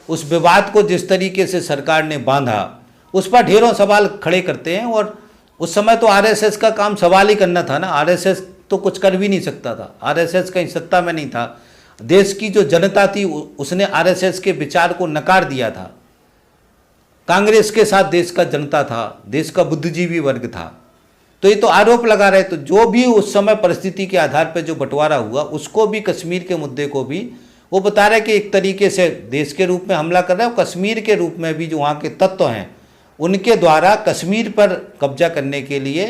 उस विवाद को जिस तरीके से सरकार ने बांधा, उस पर ढेरों सवाल खड़े करते हैं। और उस समय तो आरएसएस का काम सवाल ही करना था ना, आरएसएस तो कुछ कर भी नहीं सकता था, आरएसएस कहीं सत्ता में नहीं था। देश की जो जनता थी उसने आरएसएस के विचार को नकार दिया था। कांग्रेस के साथ देश का जनता था, देश का बुद्धिजीवी वर्ग था। तो ये तो आरोप लगा रहे, तो जो भी उस समय परिस्थिति के आधार पर जो बंटवारा हुआ उसको भी, कश्मीर के मुद्दे को भी वो बता रहे कि एक तरीके से देश के रूप में हमला कर रहे हैं, कश्मीर के रूप में भी जो वहाँ के तत्व हैं उनके द्वारा कश्मीर पर कब्जा करने के लिए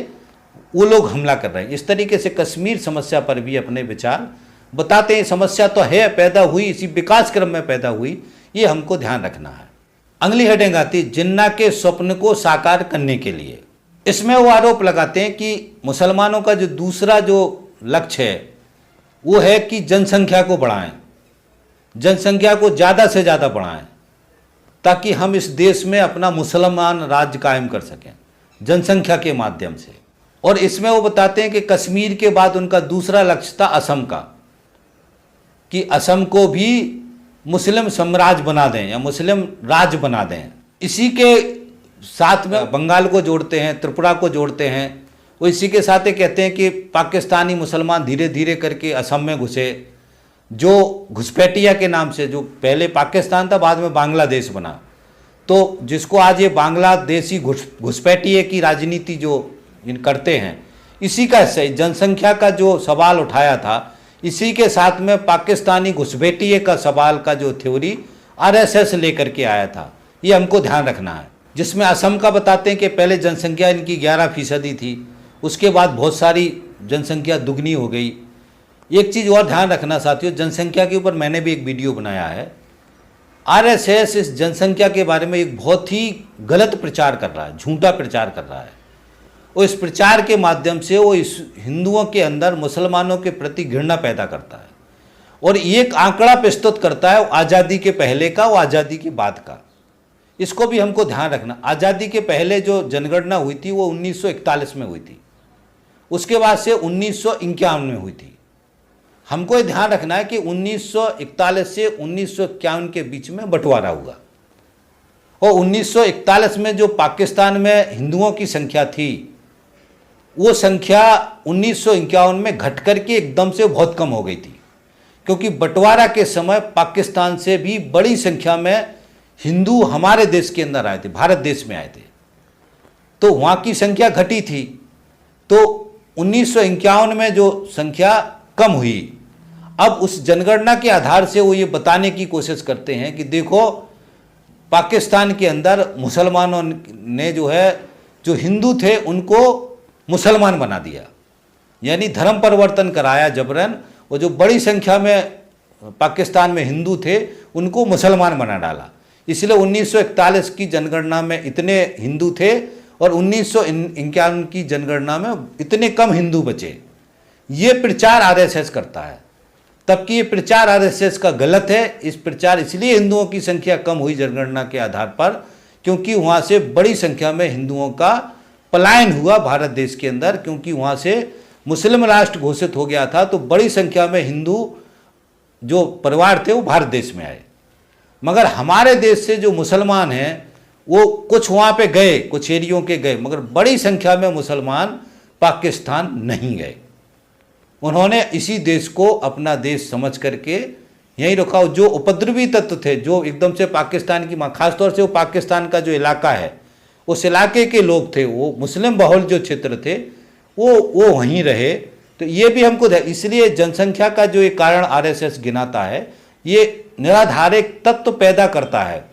वो लोग हमला कर रहे हैं। इस तरीके से कश्मीर समस्या पर भी अपने विचार बताते हैं। समस्या तो है, पैदा हुई, इसी विकास क्रम में पैदा हुई, ये हमको ध्यान रखना है। अगली हेडिंग आती जिन्ना के स्वप्न को साकार करने के लिए। इसमें वो आरोप लगाते हैं कि मुसलमानों का जो दूसरा जो लक्ष्य है वो है कि जनसंख्या को बढ़ाएं, जनसंख्या को ज़्यादा से ज़्यादा बढ़ाएं ताकि हम इस देश में अपना मुसलमान राज्य कायम कर सकें जनसंख्या के माध्यम से। और इसमें वो बताते हैं कि कश्मीर के बाद उनका दूसरा लक्ष्य था असम का, कि असम को भी मुस्लिम साम्राज्य बना दें या मुस्लिम राज्य बना दें। इसी के साथ में बंगाल को जोड़ते हैं, त्रिपुरा को जोड़ते हैं। वो इसी के साथ ही कहते हैं कि पाकिस्तानी मुसलमान धीरे धीरे करके असम में घुसे, जो घुसपैठिया के नाम से, जो पहले पाकिस्तान था बाद में बांग्लादेश बना, तो जिसको आज ये बांग्लादेशी घुसपैठिए की राजनीति जो इन करते हैं, इसी का हिस्सा जनसंख्या का जो सवाल उठाया था, इसी के साथ में पाकिस्तानी घुसपैठिए का सवाल का जो थ्योरी आरएसएस लेकर के आया था, ये हमको ध्यान रखना है। जिसमें असम का बताते हैं कि पहले जनसंख्या इनकी 11% थी, उसके बाद बहुत सारी जनसंख्या दुगनी हो गई। एक चीज़ और ध्यान रखना साथियों, जनसंख्या के ऊपर मैंने भी एक वीडियो बनाया है। आरएसएस इस जनसंख्या के बारे में एक बहुत ही गलत प्रचार कर रहा है, झूठा प्रचार कर रहा है। और इस प्रचार के माध्यम से वो इस हिंदुओं के अंदर मुसलमानों के प्रति घृणा पैदा करता है और एक आंकड़ा प्रस्तुत करता है आज़ादी के पहले का, वो आज़ादी के बाद का। इसको भी हमको ध्यान रखना। आज़ादी के पहले जो जनगणना हुई थी वो 1941 में हुई थी, उसके बाद से 1951 में हुई थी। हमको ये ध्यान रखना है कि 1941 से 1951 के बीच में बंटवारा हुआ और 1941 में जो पाकिस्तान में हिंदुओं की संख्या थी वो संख्या 1951 में घट करके एकदम से बहुत कम हो गई थी, क्योंकि बंटवारा के समय पाकिस्तान से भी बड़ी संख्या में हिंदू हमारे देश के अंदर आए थे, भारत देश में आए थे, तो वहाँ की संख्या घटी थी। तो 1951 में जो संख्या कम हुई, अब उस जनगणना के आधार से वो ये बताने की कोशिश करते हैं कि देखो पाकिस्तान के अंदर मुसलमानों ने जो है, जो हिंदू थे उनको मुसलमान बना दिया, यानी धर्म परिवर्तन कराया जबरन। वो जो बड़ी संख्या में पाकिस्तान में हिंदू थे उनको मुसलमान बना डाला। इसलिए 1941 की जनगणना में इतने हिंदू थे और 1951 की जनगणना में इतने कम हिंदू बचे। ये प्रचार आरएसएस करता है, तब कि ये प्रचार आरएसएस का गलत है। इस प्रचार इसलिए हिंदुओं की संख्या कम हुई जनगणना के आधार पर, क्योंकि वहाँ से बड़ी संख्या में हिंदुओं का पलायन हुआ भारत देश के अंदर, क्योंकि वहाँ से मुस्लिम राष्ट्र घोषित हो गया था। तो बड़ी संख्या में हिंदू जो परिवार थे वो भारत देश में आए। मगर हमारे देश से जो मुसलमान हैं वो कुछ वहाँ पे गए, कुछ एरियों के गए, मगर बड़ी संख्या में मुसलमान पाकिस्तान नहीं गए। उन्होंने इसी देश को अपना देश समझ करके यहीं रखा। जो उपद्रवी तत्व थे, जो एकदम से पाकिस्तान की खासतौर से वो पाकिस्तान का जो इलाका है, उस इलाके के लोग थे, वो मुस्लिम बहुल जो क्षेत्र थे, वो वहीं रहे। तो ये भी हमको इसलिए जनसंख्या का जो एक कारण आरएसएस गिनाता है, ये निराधारिक तत्व पैदा करता है।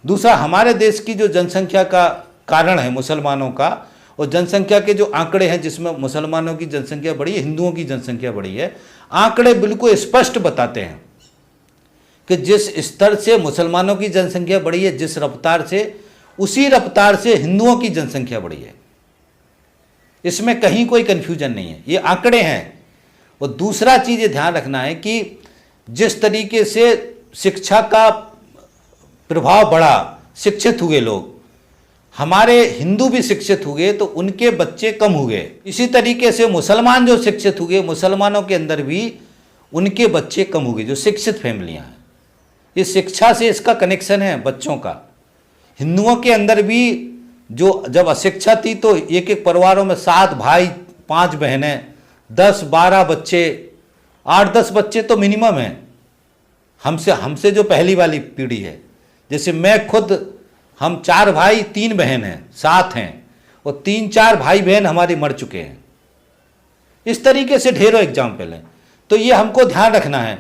दूसरा, हमारे देश की जो जनसंख्या का कारण है मुसलमानों का, और जनसंख्या के जो आंकड़े हैं जिसमें मुसलमानों की जनसंख्या बढ़ी है, हिंदुओं की जनसंख्या बढ़ी है, आंकड़े बिल्कुल स्पष्ट बताते हैं कि जिस स्तर से मुसलमानों की जनसंख्या बढ़ी है, जिस रफ्तार से, उसी रफ्तार से हिंदुओं की जनसंख्या बढ़ी है। इसमें कहीं कोई कन्फ्यूजन नहीं है, ये आंकड़े हैं। और दूसरा चीज़ ये ध्यान रखना है कि जिस तरीके से शिक्षा का प्रभाव बढ़ा, शिक्षित हुए लोग, हमारे हिंदू भी शिक्षित हुए तो उनके बच्चे कम हुए। इसी तरीके से मुसलमान जो शिक्षित हुए, मुसलमानों के अंदर भी उनके बच्चे कम हुए, जो शिक्षित फैमिलियां हैं। ये शिक्षा से इसका कनेक्शन है बच्चों का। हिंदुओं के अंदर भी जो जब अशिक्षा थी तो एक एक परिवारों में 7 भाई 5 बहनें, 10-12 बच्चे, 8-10 बच्चे तो मिनिमम हैं। हमसे जो पहली वाली पीढ़ी है, जैसे मैं खुद, हम 4 भाई 3 बहन हैं, 7 हैं, और 3-4 भाई बहन हमारे मर चुके हैं। इस तरीके से ढेरों एग्जाम्पल हैं। तो ये हमको ध्यान रखना है।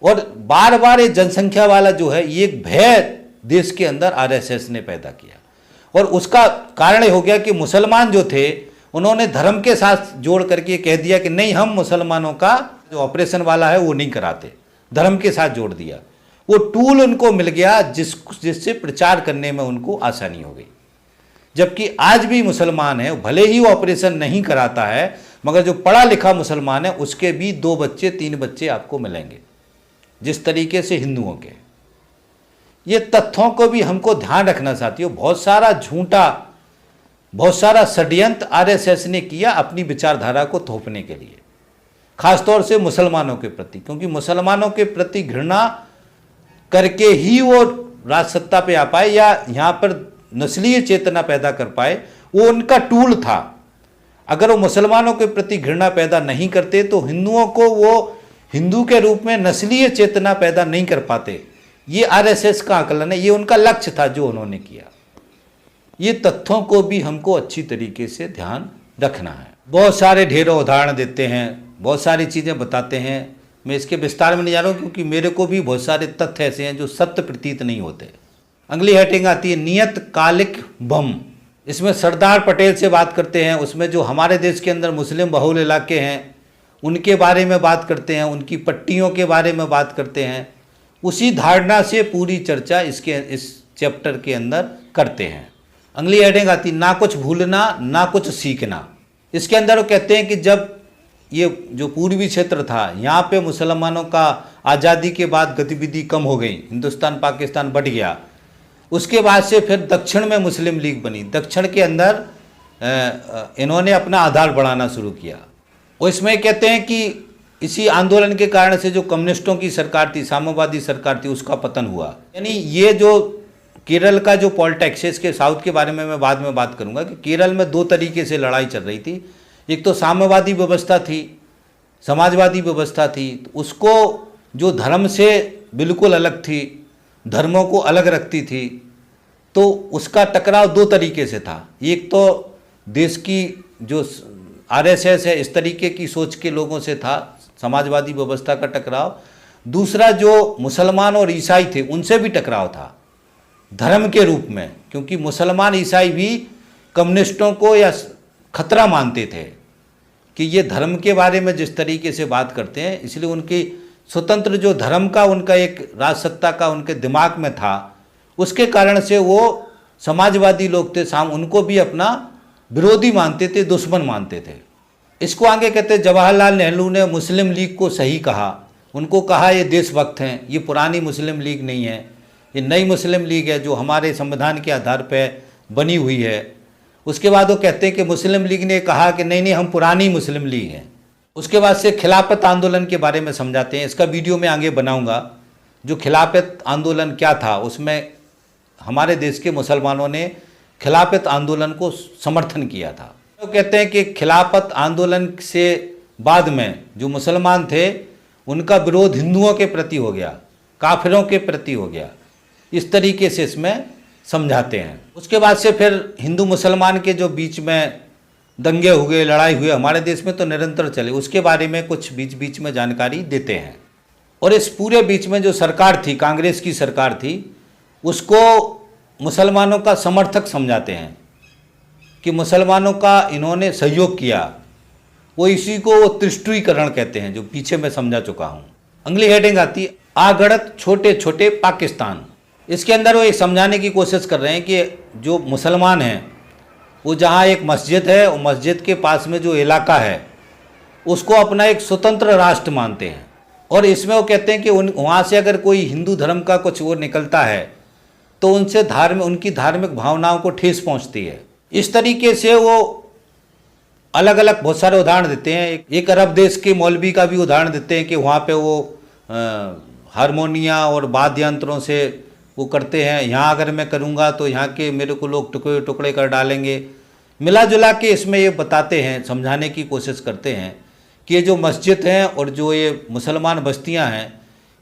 और बार बार ये जनसंख्या वाला जो है, ये एक भय देश के अंदर आरएसएस ने पैदा किया, और उसका कारण हो गया कि मुसलमान जो थे उन्होंने धर्म के साथ जोड़ करके कह दिया कि नहीं, हम मुसलमानों का जो ऑपरेशन वाला है वो नहीं कराते, धर्म के साथ जोड़ दिया। वो टूल उनको मिल गया जिससे प्रचार करने में उनको आसानी हो गई। जबकि आज भी मुसलमान है, भले ही वो ऑपरेशन नहीं कराता है, मगर जो पढ़ा लिखा मुसलमान है उसके भी 2 बच्चे 3 बच्चे आपको मिलेंगे, जिस तरीके से हिंदुओं के। ये तथ्यों को भी हमको ध्यान रखना साथियों। बहुत सारा झूठा, बहुत सारा षड्यंत्र आरएसएस ने किया अपनी विचारधारा को थोपने के लिए, खासतौर से मुसलमानों के प्रति, क्योंकि मुसलमानों के प्रति घृणा करके ही वो राज सत्ता पे आ पाए या यहाँ पर नस्लीय चेतना पैदा कर पाए। वो उनका टूल था। अगर वो मुसलमानों के प्रति घृणा पैदा नहीं करते तो हिंदुओं को वो हिंदू के रूप में नस्लीय चेतना पैदा नहीं कर पाते। ये आरएसएस का आकलन है, ये उनका लक्ष्य था जो उन्होंने किया। ये तथ्यों को भी हमको अच्छी तरीके से ध्यान रखना है। बहुत सारे ढेरों उदाहरण देते हैं, बहुत सारी चीज़ें बताते हैं। मैं इसके विस्तार में नहीं जा रहा हूँ, क्योंकि मेरे को भी बहुत सारे तथ्य ऐसे हैं जो सत्य प्रतीत नहीं होते। अगली हेडिंग आती है नियत कालिक बम। इसमें सरदार पटेल से बात करते हैं, उसमें जो हमारे देश के अंदर मुस्लिम बहुल इलाके हैं उनके बारे में बात करते हैं, उनकी पट्टियों के बारे में बात करते हैं। उसी धारणा से पूरी चर्चा इस चैप्टर के अंदर करते हैं। अगली हेडिंग आती ना कुछ भूलना ना कुछ सीखना। इसके अंदर वो कहते हैं कि जब ये जो पूर्वी क्षेत्र था, यहाँ पे मुसलमानों का आज़ादी के बाद गतिविधि कम हो गई, हिंदुस्तान पाकिस्तान बढ़ गया। उसके बाद से फिर दक्षिण में मुस्लिम लीग बनी। दक्षिण के अंदर इन्होंने अपना आधार बढ़ाना शुरू किया। और इसमें कहते हैं कि इसी आंदोलन के कारण से जो कम्युनिस्टों की सरकार थी, साम्यवादी सरकार थी, उसका पतन हुआ। यानी ये जो केरल का जो पॉलिटिक्स है, इसके साउथ के बारे में मैं बाद में बात करूंगा कि केरल में 2 तरीके से लड़ाई चल रही थी। एक तो साम्यवादी व्यवस्था थी, समाजवादी व्यवस्था थी, तो उसको जो धर्म से बिल्कुल अलग थी, धर्मों को अलग रखती थी, तो उसका टकराव 2 तरीके से था। एक तो देश की जो आरएसएस है इस तरीके की सोच के लोगों से था, समाजवादी व्यवस्था का टकराव। दूसरा जो मुसलमान और ईसाई थे उनसे भी टकराव था धर्म के रूप में, क्योंकि मुसलमान ईसाई भी कम्युनिस्टों को या खतरा मानते थे कि ये धर्म के बारे में जिस तरीके से बात करते हैं, इसलिए उनकी स्वतंत्र जो धर्म का उनका एक राजसत्ता का उनके दिमाग में था, उसके कारण से वो समाजवादी लोग थे, उनको भी अपना विरोधी मानते थे, दुश्मन मानते थे। इसको आगे कहते हैं जवाहरलाल नेहरू ने मुस्लिम लीग को सही कहा, उनको कहा ये देशभक्त हैं, ये पुरानी मुस्लिम लीग नहीं है, ये नई मुस्लिम लीग है जो हमारे संविधान के आधार पर बनी हुई है। उसके बाद वो कहते हैं कि मुस्लिम लीग ने कहा कि नहीं नहीं हम पुरानी मुस्लिम लीग हैं। उसके बाद से खिलाफत आंदोलन के बारे में समझाते हैं, इसका वीडियो मैं आगे बनाऊंगा। जो खिलाफत आंदोलन क्या था, उसमें हमारे देश के मुसलमानों ने खिलाफत आंदोलन को समर्थन किया था। तो कहते हैं कि खिलाफत आंदोलन से बाद में जो मुसलमान थे उनका विरोध हिंदुओं के प्रति हो गया, काफिरों के प्रति हो गया, इस तरीके से इसमें समझाते हैं। उसके बाद से फिर हिंदू मुसलमान के जो बीच में दंगे हुए, लड़ाई हुए, हमारे देश में तो निरंतर चले, उसके बारे में कुछ बीच बीच में जानकारी देते हैं। और इस पूरे बीच में जो सरकार थी, कांग्रेस की सरकार थी, उसको मुसलमानों का समर्थक समझाते हैं कि मुसलमानों का इन्होंने सहयोग किया। वो इसी को वो त्रिष्टुईकरण कहते हैं, जो पीछे मैं समझा चुका हूँ। अगली हेडिंग आती है आगढ़त छोटे छोटे पाकिस्तान। इसके अंदर वो ये समझाने की कोशिश कर रहे हैं कि जो मुसलमान हैं वो जहाँ एक मस्जिद है, वो मस्जिद के पास में जो इलाका है उसको अपना एक स्वतंत्र राष्ट्र मानते हैं। और इसमें वो कहते हैं कि वहाँ से अगर कोई हिंदू धर्म का कुछ वो निकलता है तो उनसे उनकी धार्मिक भावनाओं को ठेस पहुँचती है। इस तरीके से वो अलग अलग बहुत सारे उदाहरण देते हैं। एक अरब देश के मौलवी का भी उदाहरण देते हैं कि वहाँ पे वो हारमोनिया और वाद्य यंत्रों से वो करते हैं, यहाँ अगर मैं करूँगा तो यहाँ के मेरे को लोग टुकड़े टुकड़े कर डालेंगे। मिला जुला के इसमें ये बताते हैं, समझाने की कोशिश करते हैं कि ये जो मस्जिद हैं और जो ये मुसलमान बस्तियाँ हैं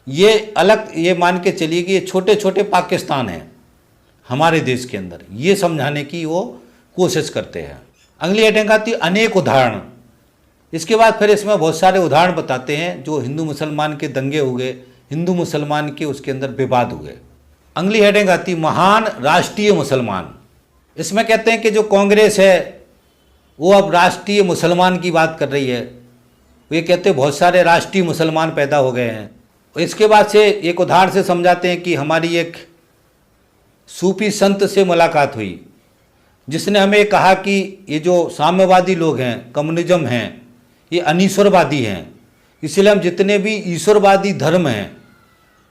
ये अलग, ये मान के चलिए कि ये छोटे छोटे पाकिस्तान हैं हमारे देश के अंदर, ये समझाने की वो कोशिश करते हैं। अगली हेडिंग आती है अनेक उदाहरण। इसके बाद फिर इसमें बहुत सारे उदाहरण बताते हैं जो हिंदू मुसलमान के दंगे हुए, हिंदू मुसलमान के उसके अंदर विवाद हुए। अगली हेडिंग आती महान राष्ट्रीय मुसलमान। इसमें कहते हैं कि जो कांग्रेस है वो अब राष्ट्रीय मुसलमान की बात कर रही है। ये कहते हैं बहुत सारे राष्ट्रीय मुसलमान पैदा हो गए हैं। इसके बाद से एक उदाहरण से समझाते हैं कि हमारी एक सूफी संत से मुलाकात हुई जिसने हमें कहा कि ये जो साम्यवादी लोग हैं, कम्युनिज्म हैं, ये अनीश्वरवादी हैं, इसलिए हम जितने भी ईश्वरवादी धर्म हैं,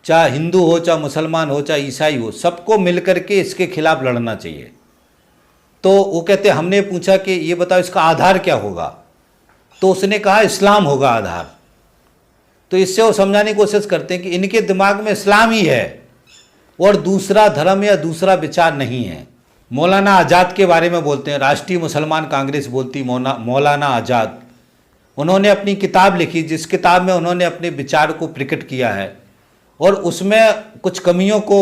चाहे हिंदू हो, चाहे मुसलमान हो, चाहे ईसाई हो, सबको मिलकर के इसके खिलाफ लड़ना चाहिए। तो वो कहते हैं, हमने पूछा कि ये बताओ इसका आधार क्या होगा, तो उसने कहा इस्लाम होगा आधार। तो इससे वो समझाने की कोशिश करते हैं कि इनके दिमाग में इस्लाम ही है और दूसरा धर्म या दूसरा विचार नहीं है। मौलाना आज़ाद के बारे में बोलते हैं, राष्ट्रीय मुसलमान कांग्रेस बोलती मौलाना आज़ाद। उन्होंने अपनी किताब लिखी जिस किताब में उन्होंने अपने विचार को प्रकट किया है और उसमें कुछ कमियों को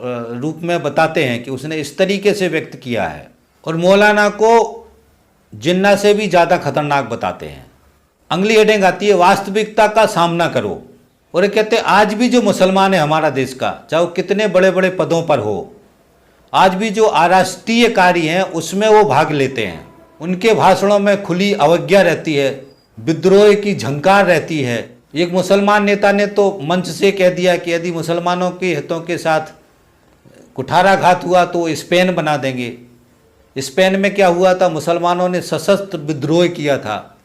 रूप में बताते हैं कि उसने इस तरीके से व्यक्त किया है और मौलाना को जिन्ना से भी ज़्यादा खतरनाक बताते हैं। अगली हेडिंग आती है वास्तविकता का सामना करो। और ये कहते हैं आज भी जो मुसलमान है हमारा देश का, चाहे वो कितने बड़े बड़े पदों पर हो, आज भी जो अराष्ट्रीय कार्य हैं उसमें वो भाग लेते हैं। उनके भाषणों में खुली अवज्ञा रहती है, विद्रोह की झंकार रहती है। एक मुसलमान नेता ने तो मंच से कह दिया कि यदि मुसलमानों के हितों के साथ कुठाराघात हुआ तो स्पेन बना देंगे। स्पेन में क्या हुआ था, मुसलमानों ने सशस्त्र विद्रोह किया था।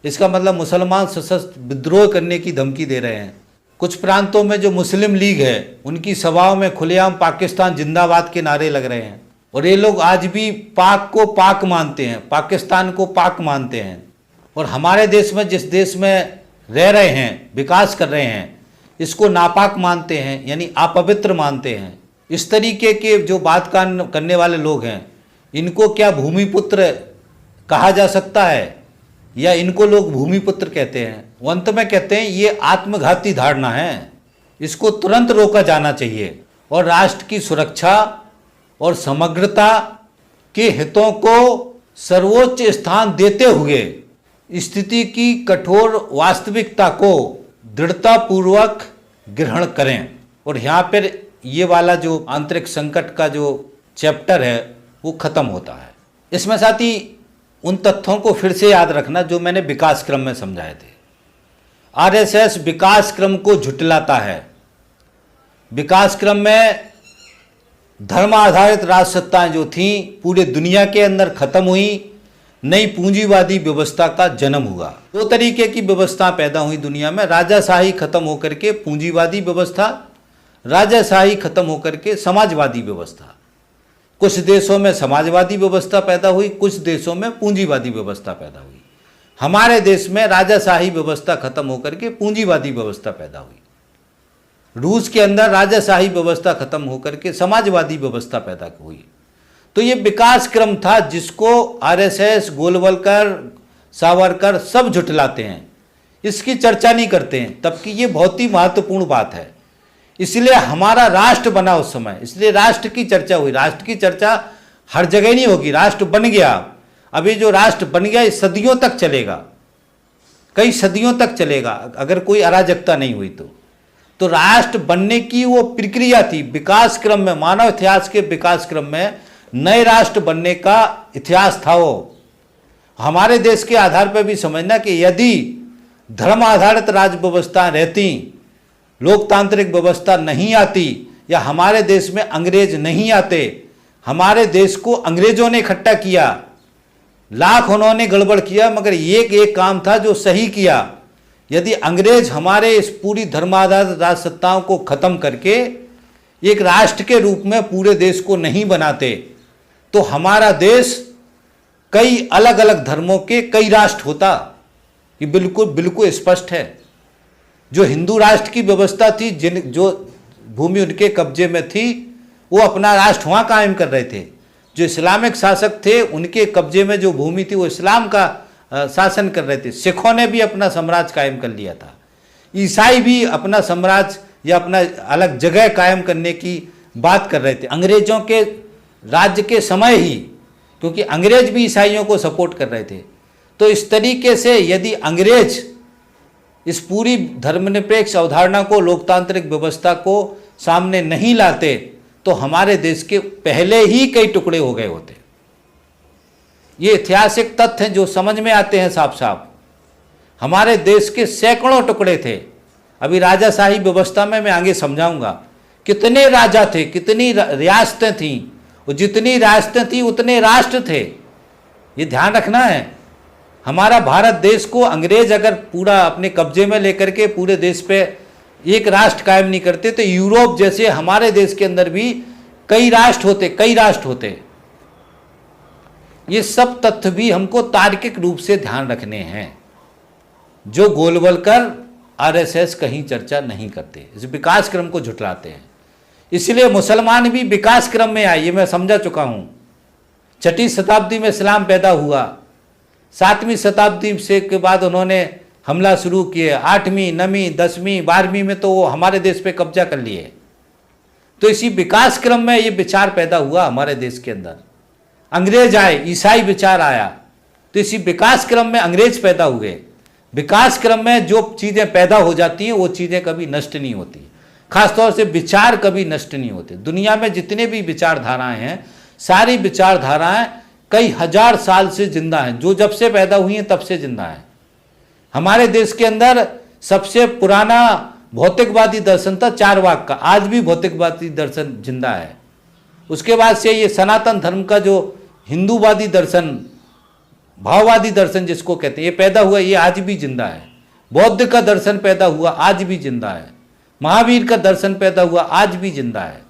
इसका मतलब मुसलमान सशस्त्र विद्रोह करने की धमकी दे रहे हैं। कुछ प्रांतों में जो मुस्लिम लीग है उनकी सभाओं में खुलेआम पाकिस्तान जिंदाबाद के नारे लग रहे हैं और ये लोग आज भी पाक को पाक मानते हैं, पाकिस्तान को पाक मानते हैं। और हमारे देश में, जिस देश में रह रहे हैं, विकास कर रहे हैं, इसको नापाक मानते हैं, यानी अपवित्र मानते हैं। इस तरीके के जो बात करने वाले लोग हैं इनको क्या भूमिपुत्र कहा जा सकता है या इनको लोग भूमिपुत्र कहते हैं? वो अंत में कहते हैं ये आत्मघाती धारणा है, इसको तुरंत रोका जाना चाहिए और राष्ट्र की सुरक्षा और समग्रता के हितों को सर्वोच्च स्थान देते हुए स्थिति की कठोर वास्तविकता को दृढ़तापूर्वक ग्रहण करें। और यहाँ पर ये वाला जो आंतरिक संकट का जो चैप्टर है वो खत्म होता है। इसमें साथ ही उन तथ्यों को फिर से याद रखना जो मैंने विकास क्रम में समझाए थे। आरएसएस विकास क्रम को झुटलाता है। विकास क्रम में धर्म आधारित राजसत्ताएं जो थीं पूरे दुनिया के अंदर खत्म हुई नई पूंजीवादी व्यवस्था का जन्म हुआ। दो तरीके की व्यवस्था पैदा हुई दुनिया में, राजाशाही खत्म होकर के पूंजीवादी व्यवस्था, राजाशाही खत्म होकर के समाजवादी व्यवस्था। कुछ देशों में समाजवादी व्यवस्था पैदा हुई, कुछ देशों में पूंजीवादी व्यवस्था पैदा हुई। हमारे देश में राजाशाही व्यवस्था खत्म होकर के पूंजीवादी व्यवस्था पैदा हुई। रूस के अंदर राजाशाही व्यवस्था खत्म होकर के समाजवादी व्यवस्था पैदा हुई। तो ये विकास क्रम था जिसको आरएसएस, गोलवलकर, सावरकर सब झुठलाते हैं, इसकी चर्चा नहीं करते हैं, तबकि ये बहुत ही महत्वपूर्ण बात है। इसलिए हमारा राष्ट्र बना उस समय, इसलिए राष्ट्र की चर्चा हुई। राष्ट्र की चर्चा हर जगह नहीं होगी, राष्ट्र बन गया। अभी जो राष्ट्र बन गया ये सदियों तक चलेगा, कई सदियों तक चलेगा अगर कोई अराजकता नहीं हुई तो राष्ट्र बनने की वो प्रक्रिया थी, विकास क्रम में, मानव इतिहास के विकास क्रम में नए राष्ट्र बनने का इतिहास था वो। हमारे देश के आधार पर भी समझना कि यदि धर्म आधारित राज्य व्यवस्था रहती, लोकतांत्रिक व्यवस्था नहीं आती, या हमारे देश में अंग्रेज नहीं आते, हमारे देश को अंग्रेजों ने इकट्ठा किया, लाख उन्होंने गड़बड़ किया, मगर एक काम था जो सही किया। यदि अंग्रेज हमारे इस पूरी धर्माधारित राज सत्ताओं को खत्म करके एक राष्ट्र के रूप में पूरे देश को नहीं बनाते तो हमारा देश कई अलग अलग धर्मों के कई राष्ट्र होता। ये बिल्कुल बिल्कुल स्पष्ट है। जो हिंदू राष्ट्र की व्यवस्था थी, जो भूमि उनके कब्जे में थी, वो अपना राष्ट्र वहाँ कायम कर रहे थे। जो इस्लामिक शासक थे उनके कब्जे में जो भूमि थी वो इस्लाम का शासन कर रहे थे। सिखों ने भी अपना साम्राज्य कायम कर लिया था, ईसाई भी अपना साम्राज्य या अपना अलग जगह कायम करने की बात कर रहे थे अंग्रेजों के राज्य के समय ही, क्योंकि अंग्रेज भी ईसाइयों को सपोर्ट कर रहे थे। तो इस तरीके से यदि अंग्रेज इस पूरी धर्मनिरपेक्ष अवधारणा को, लोकतांत्रिक व्यवस्था को सामने नहीं लाते तो हमारे देश के पहले ही कई टुकड़े हो गए होते। ये ऐतिहासिक तथ्य हैं जो समझ में आते हैं साफ साफ। हमारे देश के सैकड़ों टुकड़े थे। अभी राजाशाही व्यवस्था में मैं आगे समझाऊंगा कितने राजा थे, कितनी रियासतें थीं, और जितनी रियासतें थी उतने राष्ट्र थे। ये ध्यान रखना है। हमारा भारत देश को अंग्रेज अगर पूरा अपने कब्जे में लेकर के पूरे देश पे एक राष्ट्र कायम नहीं करते तो यूरोप जैसे हमारे देश के अंदर भी कई राष्ट्र होते। ये सब तथ्य भी हमको तार्किक रूप से ध्यान रखने हैं, जो गोलवलकर, आरएसएस कहीं चर्चा नहीं करते, इस विकास क्रम को झुठलाते हैं। इसलिए मुसलमान भी विकास क्रम में आए, ये मैं समझा चुका हूं। 6वीं शताब्दी में इस्लाम पैदा हुआ, 7वीं शताब्दी से के बाद उन्होंने हमला शुरू किए, 8वीं, 9वीं, 10वीं, 12वीं में तो वो हमारे देश पे कब्जा कर लिए। तो इसी विकास क्रम में ये विचार पैदा हुआ हमारे देश के अंदर। अंग्रेज आए, ईसाई विचार आया, तो इसी विकास क्रम में अंग्रेज पैदा हुए। विकास क्रम में जो चीज़ें पैदा हो जाती हैं वो चीज़ें कभी नष्ट नहीं होती, खासतौर से विचार कभी नष्ट नहीं होते। दुनिया में जितने भी विचारधाराएं हैं, सारी विचारधाराएं कई हजार साल से जिंदा हैं, जो जब से पैदा हुई हैं तब से जिंदा हैं। हमारे देश के अंदर सबसे पुराना भौतिकवादी दर्शन था चारवाक का, आज भी भौतिकवादी दर्शन जिंदा है। उसके बाद से ये सनातन धर्म का जो हिंदूवादी दर्शन, भाववादी दर्शन जिसको कहते हैं, ये पैदा हुआ, ये आज भी जिंदा है। बौद्ध का दर्शन पैदा हुआ, आज भी जिंदा है। महावीर का दर्शन पैदा हुआ, आज भी जिंदा है।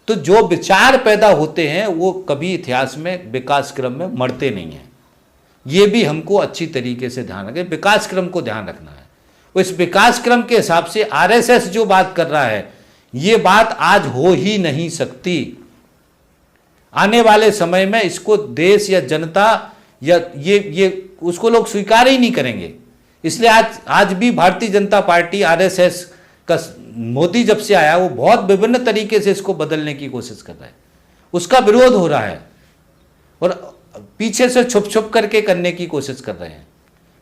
तो जो विचार पैदा होते हैं वो कभी इतिहास में विकास क्रम में मरते नहीं हैं। ये भी हमको अच्छी तरीके से ध्यान रखें, विकास क्रम को ध्यान रखना है। इस विकास क्रम के हिसाब से आरएसएस जो बात कर रहा है, ये बात आज हो ही नहीं सकती। आने वाले समय में इसको देश या जनता या ये उसको लोग स्वीकार ही नहीं करेंगे। इसलिए आज भी भारतीय जनता पार्टी, आरएसएस का, मोदी जब से आया वो बहुत विभिन्न तरीके से इसको बदलने की कोशिश कर रहा है, उसका विरोध हो रहा है और पीछे से छुप छुप करके करने की कोशिश कर रहे हैं।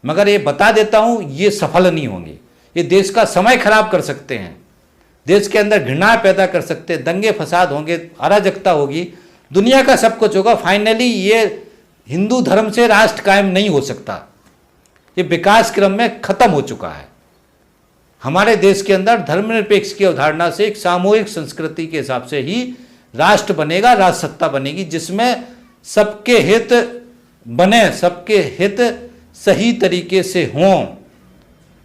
मगर ये बता देता हूं, ये सफल नहीं होंगे। ये देश का समय खराब कर सकते हैं, देश के अंदर घृणा पैदा कर सकते हैं, दंगे फसाद होंगे, अराजकता होगी, दुनिया का सब कुछ होगा। फाइनली ये हिंदू धर्म से राष्ट्र कायम नहीं हो सकता। ये विकास क्रम में खत्म हो चुका है। हमारे देश के अंदर धर्मनिरपेक्ष की अवधारणा से एक सामूहिक संस्कृति के हिसाब से ही राष्ट्र बनेगा, राज सत्ता बनेगी, जिसमें सबके हित बने, सबके हित सही तरीके से हों,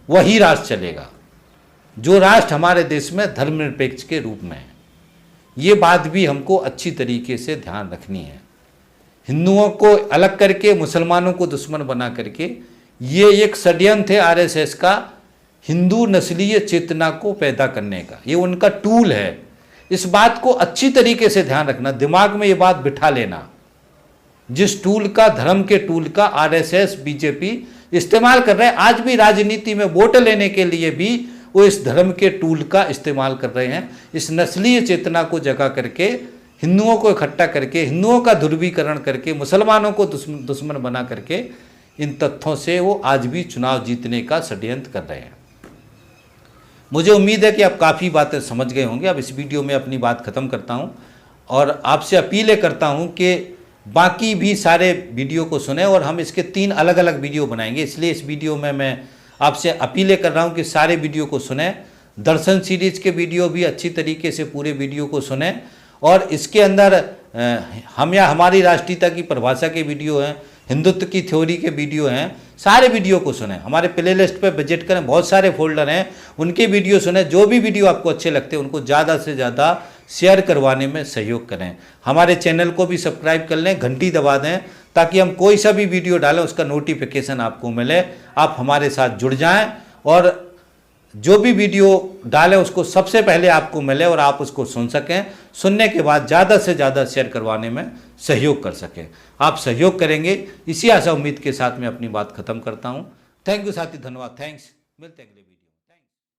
वही राष्ट्र चलेगा, जो राष्ट्र हमारे देश में धर्मनिरपेक्ष के रूप में है। ये बात भी हमको अच्छी तरीके से ध्यान रखनी है। हिंदुओं को अलग करके मुसलमानों को दुश्मन बना करके ये एक षड्यंत्र है आरएसएस का, हिंदू नस्लीय चेतना को पैदा करने का, ये उनका टूल है। इस बात को अच्छी तरीके से ध्यान रखना, दिमाग में ये बात बिठा लेना। जिस टूल का, धर्म के टूल का आरएसएस बीजेपी इस्तेमाल कर रहे हैं, आज भी राजनीति में वोट लेने के लिए भी वो इस धर्म के टूल का इस्तेमाल कर रहे हैं। इस नस्लीय चेतना को जगा करके, हिंदुओं को इकट्ठा करके, हिंदुओं का ध्रुवीकरण करके, मुसलमानों को दुश्मन बना करके, इन तथ्यों से वो आज भी चुनाव जीतने का षड्यंत्र कर रहे हैं। मुझे उम्मीद है कि आप काफ़ी बातें समझ गए होंगे। अब इस वीडियो में अपनी बात ख़त्म करता हूं और आपसे अपीलें करता हूं कि बाकी भी सारे वीडियो को सुने, और हम इसके 3 अलग अलग वीडियो बनाएंगे। इसलिए इस वीडियो में मैं आपसे अपीलें कर रहा हूं कि सारे वीडियो को सुने। दर्शन सीरीज के वीडियो भी अच्छी तरीके से पूरे वीडियो को सुने, और इसके अंदर हम या हमारी राष्ट्रीयता की परिभाषा के वीडियो हैं, हिंदुत्व की थ्योरी के वीडियो हैं, सारे वीडियो को सुने। हमारे प्लेलिस्ट पे विजिट करें, बहुत सारे फोल्डर हैं, उनके वीडियो सुने। जो भी वीडियो आपको अच्छे लगते हैं उनको ज़्यादा से ज़्यादा शेयर करवाने में सहयोग करें। हमारे चैनल को भी सब्सक्राइब कर लें, घंटी दबा दें, ताकि हम कोई सा भी वीडियो डालें उसका नोटिफिकेशन आपको मिले। आप हमारे साथ जुड़ जाएं और जो भी वीडियो डालें उसको सबसे पहले आपको मिले और आप उसको सुन सकें। सुनने के बाद ज़्यादा से ज़्यादा शेयर करवाने में सहयोग कर सकें। आप सहयोग करेंगे, इसी आशा उम्मीद के साथ मैं अपनी बात खत्म करता हूं। थैंक यू साथी, धन्यवाद, थैंक्स। मिलते हैं अगले वीडियो।